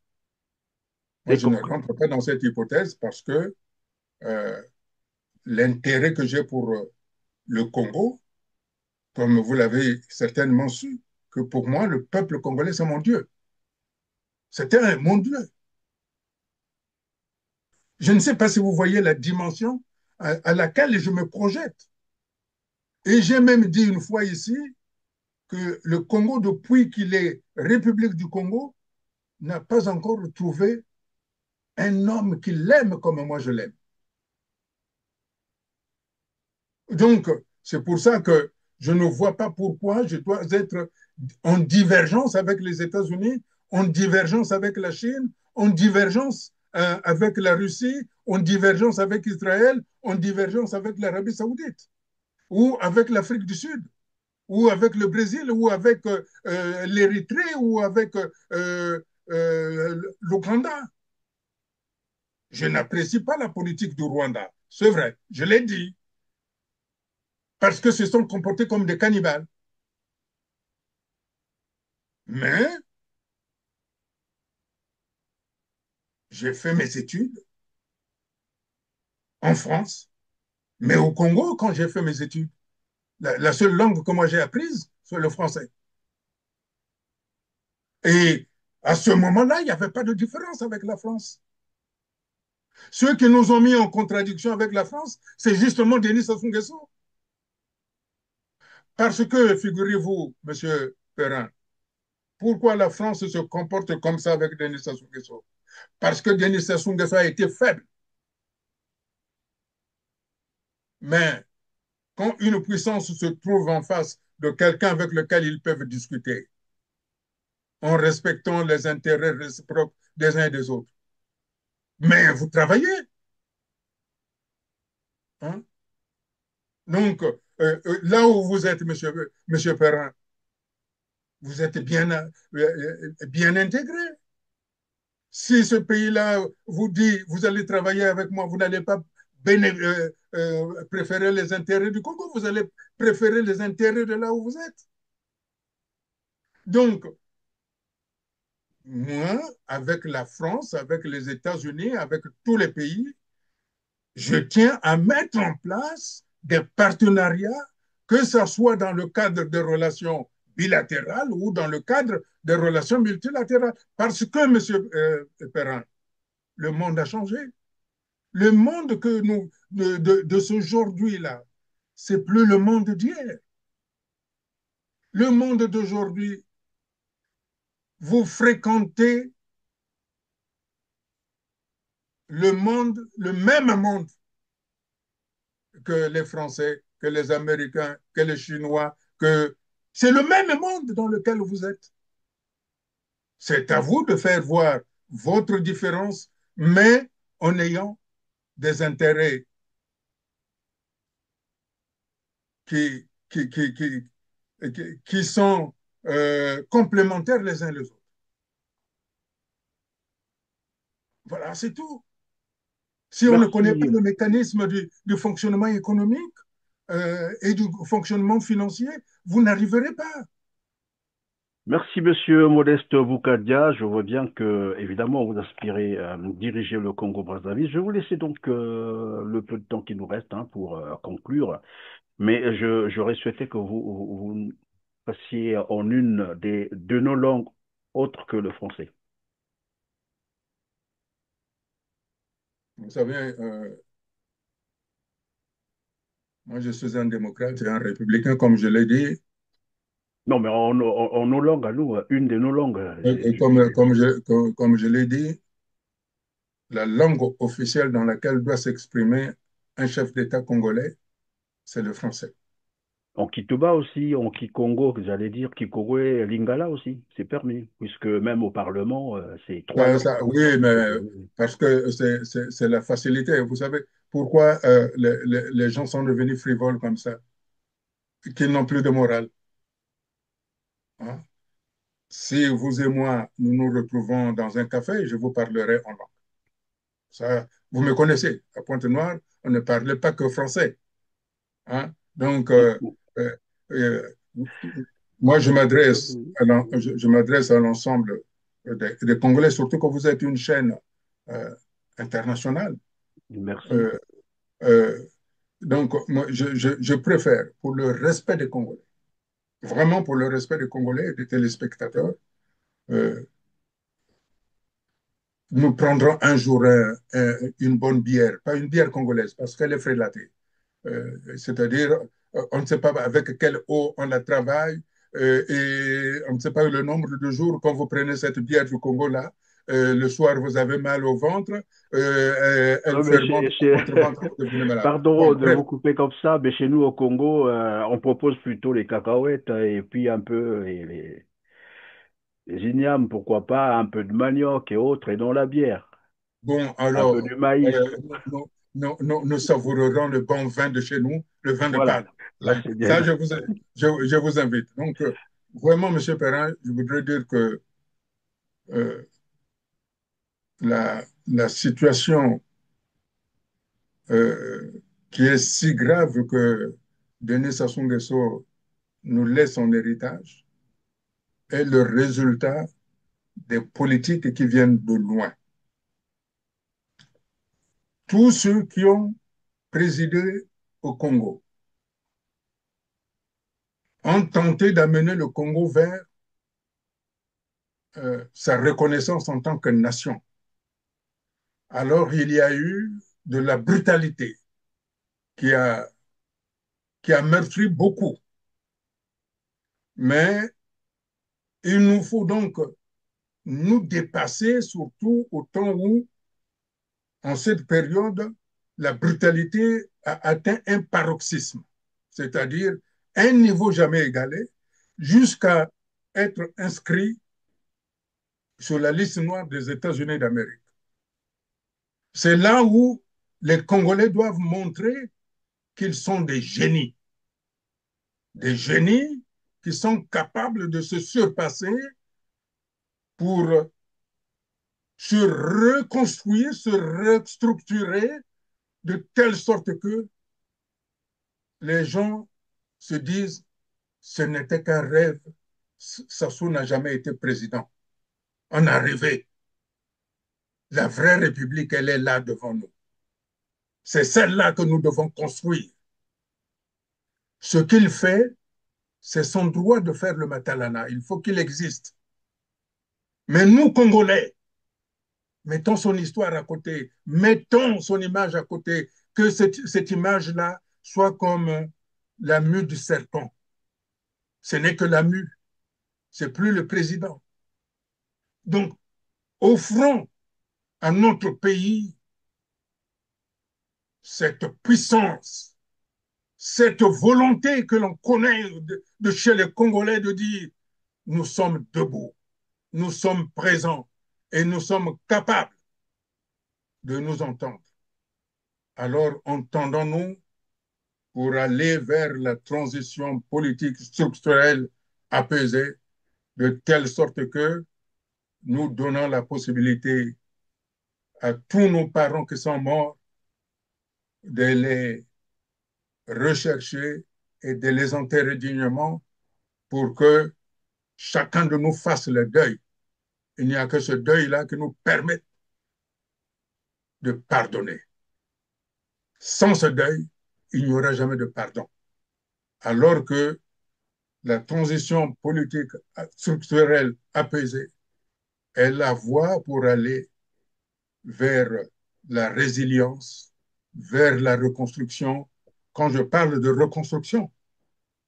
[SPEAKER 2] Moi,
[SPEAKER 1] j'ai
[SPEAKER 2] je ne
[SPEAKER 1] compris.
[SPEAKER 2] rentre pas dans cette hypothèse parce que euh, l'intérêt que j'ai pour le Congo comme vous l'avez certainement su, que pour moi, le peuple congolais, c'est mon Dieu. C'était mon Dieu. Je ne sais pas si vous voyez la dimension à laquelle je me projette. Et j'ai même dit une fois ici que le Congo, depuis qu'il est République du Congo, n'a pas encore trouvé un homme qui l'aime comme moi je l'aime. Donc, c'est pour ça que je ne vois pas pourquoi je dois être en divergence avec les États-Unis, en divergence avec la Chine, en divergence avec la Russie, en divergence avec Israël, en divergence avec l'Arabie saoudite, ou avec l'Afrique du Sud, ou avec le Brésil, ou avec l'Érythrée, ou avec l'Ouganda. Je n'apprécie pas la politique du Rwanda, c'est vrai, je l'ai dit, parce que se sont comportés comme des cannibales. Mais j'ai fait mes études en France, mais au Congo, quand j'ai fait mes études, la seule langue que moi j'ai apprise, c'est le français. Et à ce moment-là, il n'y avait pas de différence avec la France. Ceux qui nous ont mis en contradiction avec la France, c'est justement Denis Sassou Nguesso. Parce que, figurez-vous, Monsieur Perrin, pourquoi la France se comporte comme ça avec Denis Sassou Nguesso? Parce que Denis Sassou Nguesso a été faible. Mais quand une puissance se trouve en face de quelqu'un avec lequel ils peuvent discuter, en respectant les intérêts réciproques des uns et des autres. Mais vous travaillez. Hein? Donc, là où vous êtes, monsieur Perrin, vous êtes bien intégré. Si ce pays-là vous dit, vous allez travailler avec moi, vous n'allez pas préférer les intérêts du Congo, vous allez préférer les intérêts de là où vous êtes. Donc, moi, avec la France, avec les États-Unis, avec tous les pays, je tiens à mettre en place des partenariats, que ce soit dans le cadre de relations bilatérales ou dans le cadre de relations multilatérales. Parce que, M. Perrin, le monde a changé. Le monde que nous, de ce aujourd'hui-là, c'est plus le monde d'hier. Le monde d'aujourd'hui, vous fréquentez le monde, le même monde que les Français, que les Américains, que les Chinois, que c'est le même monde dans lequel vous êtes. C'est à vous de faire voir votre différence, mais en ayant des intérêts qui sont complémentaires les uns les autres. Voilà, c'est tout. Si on ne connaît pas
[SPEAKER 1] Merci.
[SPEAKER 2] le mécanisme du fonctionnement économique et du fonctionnement financier, vous n'arriverez pas.
[SPEAKER 1] Merci, monsieur Modeste Boukadia. Je vois bien que, évidemment, vous aspirez à diriger le Congo-Brazzaville. Je vais vous laisser donc le peu de temps qui nous reste pour conclure. Mais j'aurais souhaité que vous passiez en une de nos langues autres que le français.
[SPEAKER 2] Vous savez, moi je suis un démocrate et un républicain, comme je l'ai dit,
[SPEAKER 1] Non, mais en nos langues, à nous, une de nos langues.
[SPEAKER 2] et comme je l'ai dit, la langue officielle dans laquelle doit s'exprimer un chef d'État congolais, c'est le français.
[SPEAKER 1] En Kituba aussi, en Kikongo, j'allais dire Kikongo et Lingala aussi, c'est permis, puisque même au Parlement, c'est trois langues.
[SPEAKER 2] Oui, mais parce que c'est la facilité. Vous savez pourquoi les gens sont devenus frivoles comme ça, qu'ils n'ont plus de morale. Hein? Si vous et moi, nous nous retrouvons dans un café, je vous parlerai en langue. Ça, vous me connaissez. À Pointe-Noire, on ne parlait pas que français. Hein? Donc, euh, euh, moi, je m'adresse à l'ensemble des Congolais, surtout que vous êtes une chaîne euh, internationale.
[SPEAKER 1] Merci.
[SPEAKER 2] Euh, euh, donc, moi, je préfère, pour le respect des Congolais, vraiment pour le respect des Congolais et des téléspectateurs, euh, nous prendrons un jour une bonne bière, pas une bière congolaise, parce qu'elle est frélatée. C'est-à-dire, on ne sait pas avec quelle eau on la travaille et on ne sait pas le nombre de jours quand vous prenez cette bière du Congo-là. Le soir, vous avez mal au ventre, elle
[SPEAKER 1] Non, mais
[SPEAKER 2] fermente dans votre ventre, vous devenez malade.
[SPEAKER 1] pardon
[SPEAKER 2] Bon,
[SPEAKER 1] de
[SPEAKER 2] bref,
[SPEAKER 1] vous couper comme ça, mais chez nous au Congo, on propose plutôt les cacahuètes et puis un peu les ignames, pourquoi pas, un peu de manioc et autres, et non la bière.
[SPEAKER 2] bon,
[SPEAKER 1] Un peu
[SPEAKER 2] alors,
[SPEAKER 1] du maïs.
[SPEAKER 2] nous savourerons le bon vin de chez nous, le vin de
[SPEAKER 1] Voilà,
[SPEAKER 2] Pâle.
[SPEAKER 1] ça
[SPEAKER 2] Là,
[SPEAKER 1] c'est bien.
[SPEAKER 2] ça, je vous invite. Donc, vraiment, Monsieur Perrin, je voudrais dire que euh, la situation euh, qui est si grave que Denis Sassou Nguesso nous laisse en héritage est le résultat des politiques qui viennent de loin. Tous ceux qui ont présidé au Congo ont tenté d'amener le Congo vers sa reconnaissance en tant que nation. Alors il y a eu de la brutalité qui a, qui a meurtri beaucoup. Mais il nous faut donc nous dépasser, surtout au temps où, en cette période, la brutalité a atteint un paroxysme, c'est-à-dire un niveau jamais égalé, jusqu'à être inscrit sur la liste noire des États-Unis d'Amérique. C'est là où les Congolais doivent montrer qu'ils sont des génies qui sont capables de se surpasser pour se reconstruire, se restructurer de telle sorte que les gens se disent ce n'était qu'un rêve. Sassou n'a jamais été président. On a rêvé. La vraie République, elle est là devant nous. C'est celle-là que nous devons construire. Ce qu'il fait, c'est son droit de faire le Matalana. Il faut qu'il existe. Mais nous, Congolais, mettons son histoire à côté, mettons son image à côté, que cette image-là soit comme la mue du serpent. Ce n'est que la mue, c'est plus le président. Donc, offrons à notre pays cette puissance, cette volonté que l'on connaît de chez les Congolais de dire nous sommes debout, nous sommes présents et nous sommes capables de nous entendre. Alors, entendons-nous pour aller vers la transition politique structurelle apaisée, de telle sorte que nous donnons la possibilité à tous nos parents qui sont morts de les rechercher et de les enterrer dignement pour que chacun de nous fasse le deuil. Il n'y a que ce deuil-là qui nous permet de pardonner. Sans ce deuil, il n'y aura jamais de pardon. Alors que la transition politique structurelle apaisée est la voie pour aller vers la résilience, vers la reconstruction. Quand je parle de reconstruction,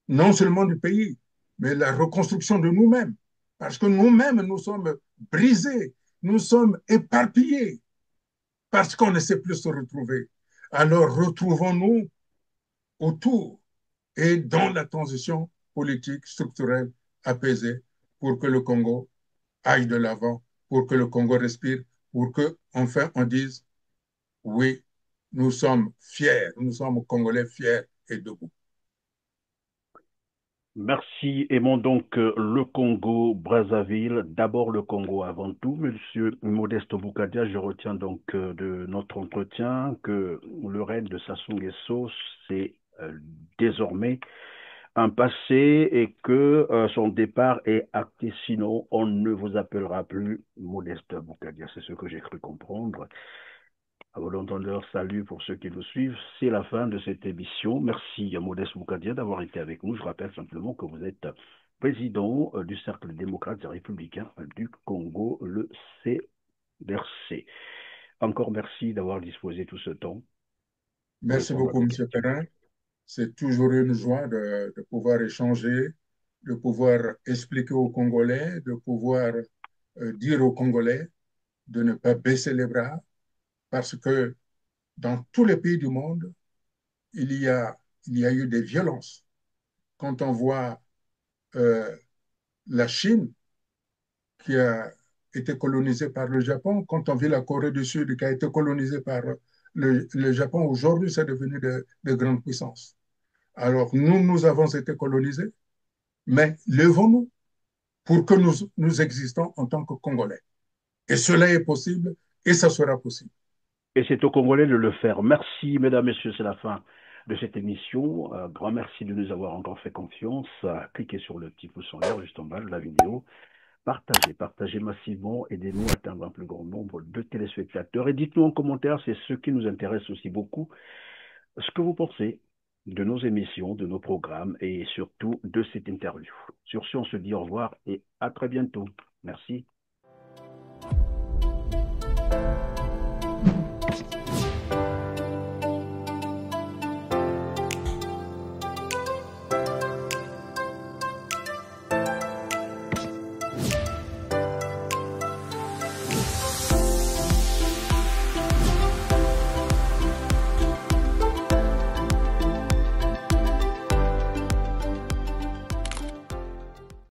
[SPEAKER 2] non seulement du pays, mais la reconstruction de nous-mêmes. Parce que nous-mêmes, nous sommes brisés, nous sommes éparpillés, parce qu'on ne sait plus se retrouver. Alors retrouvons-nous autour et dans la transition politique, structurelle, apaisée, pour que le Congo aille de l'avant, pour que le Congo respire, pour que enfin on dise oui, nous sommes fiers, nous sommes Congolais fiers et debout.
[SPEAKER 1] Merci. Aimons donc le Congo, Brazzaville, d'abord le Congo avant tout. Monsieur Modeste Boukadia, je retiens donc de notre entretien que le règne de Sassou Nguesso, c'est désormais un passé et que son départ est acté. Sinon, on ne vous appellera plus Modeste Boukadia. C'est ce que j'ai cru comprendre. À bon entendeur, salut pour ceux qui nous suivent. C'est la fin de cette émission. Merci à Modeste Moukadia d'avoir été avec nous. Je rappelle simplement que vous êtes président du Cercle démocrate et républicain du Congo, le CRC. Encore merci d'avoir disposé tout ce temps pour
[SPEAKER 2] Merci
[SPEAKER 1] répondre à
[SPEAKER 2] beaucoup,
[SPEAKER 1] nos
[SPEAKER 2] Monsieur
[SPEAKER 1] questions.
[SPEAKER 2] Perrin. C'est toujours une joie de pouvoir échanger, de pouvoir expliquer aux Congolais, de pouvoir dire aux Congolais de ne pas baisser les bras, parce que dans tous les pays du monde, il y a, il y a eu des violences. Quand on voit euh, la Chine qui a été colonisée par le Japon, quand on vit la Corée du Sud qui a été colonisée par le Japon, aujourd'hui c'est devenu de grandes puissances. Alors nous, nous avons été colonisés, mais levons-nous pour que nous existons en tant que Congolais. Et cela est possible et ça sera possible.
[SPEAKER 1] Et c'est aux Congolais de le faire. Merci, mesdames, messieurs, c'est la fin de cette émission. Grand merci de nous avoir encore fait confiance. Cliquez sur le petit pouce en l'air juste en bas de la vidéo. Partagez, partagez massivement, aidez-nous à atteindre un plus grand nombre de téléspectateurs. Et dites-nous en commentaire, c'est ce qui nous intéresse aussi beaucoup, ce que vous pensez de nos émissions, de nos programmes et surtout de cette interview. Sur ce, on se dit au revoir et à très bientôt. Merci.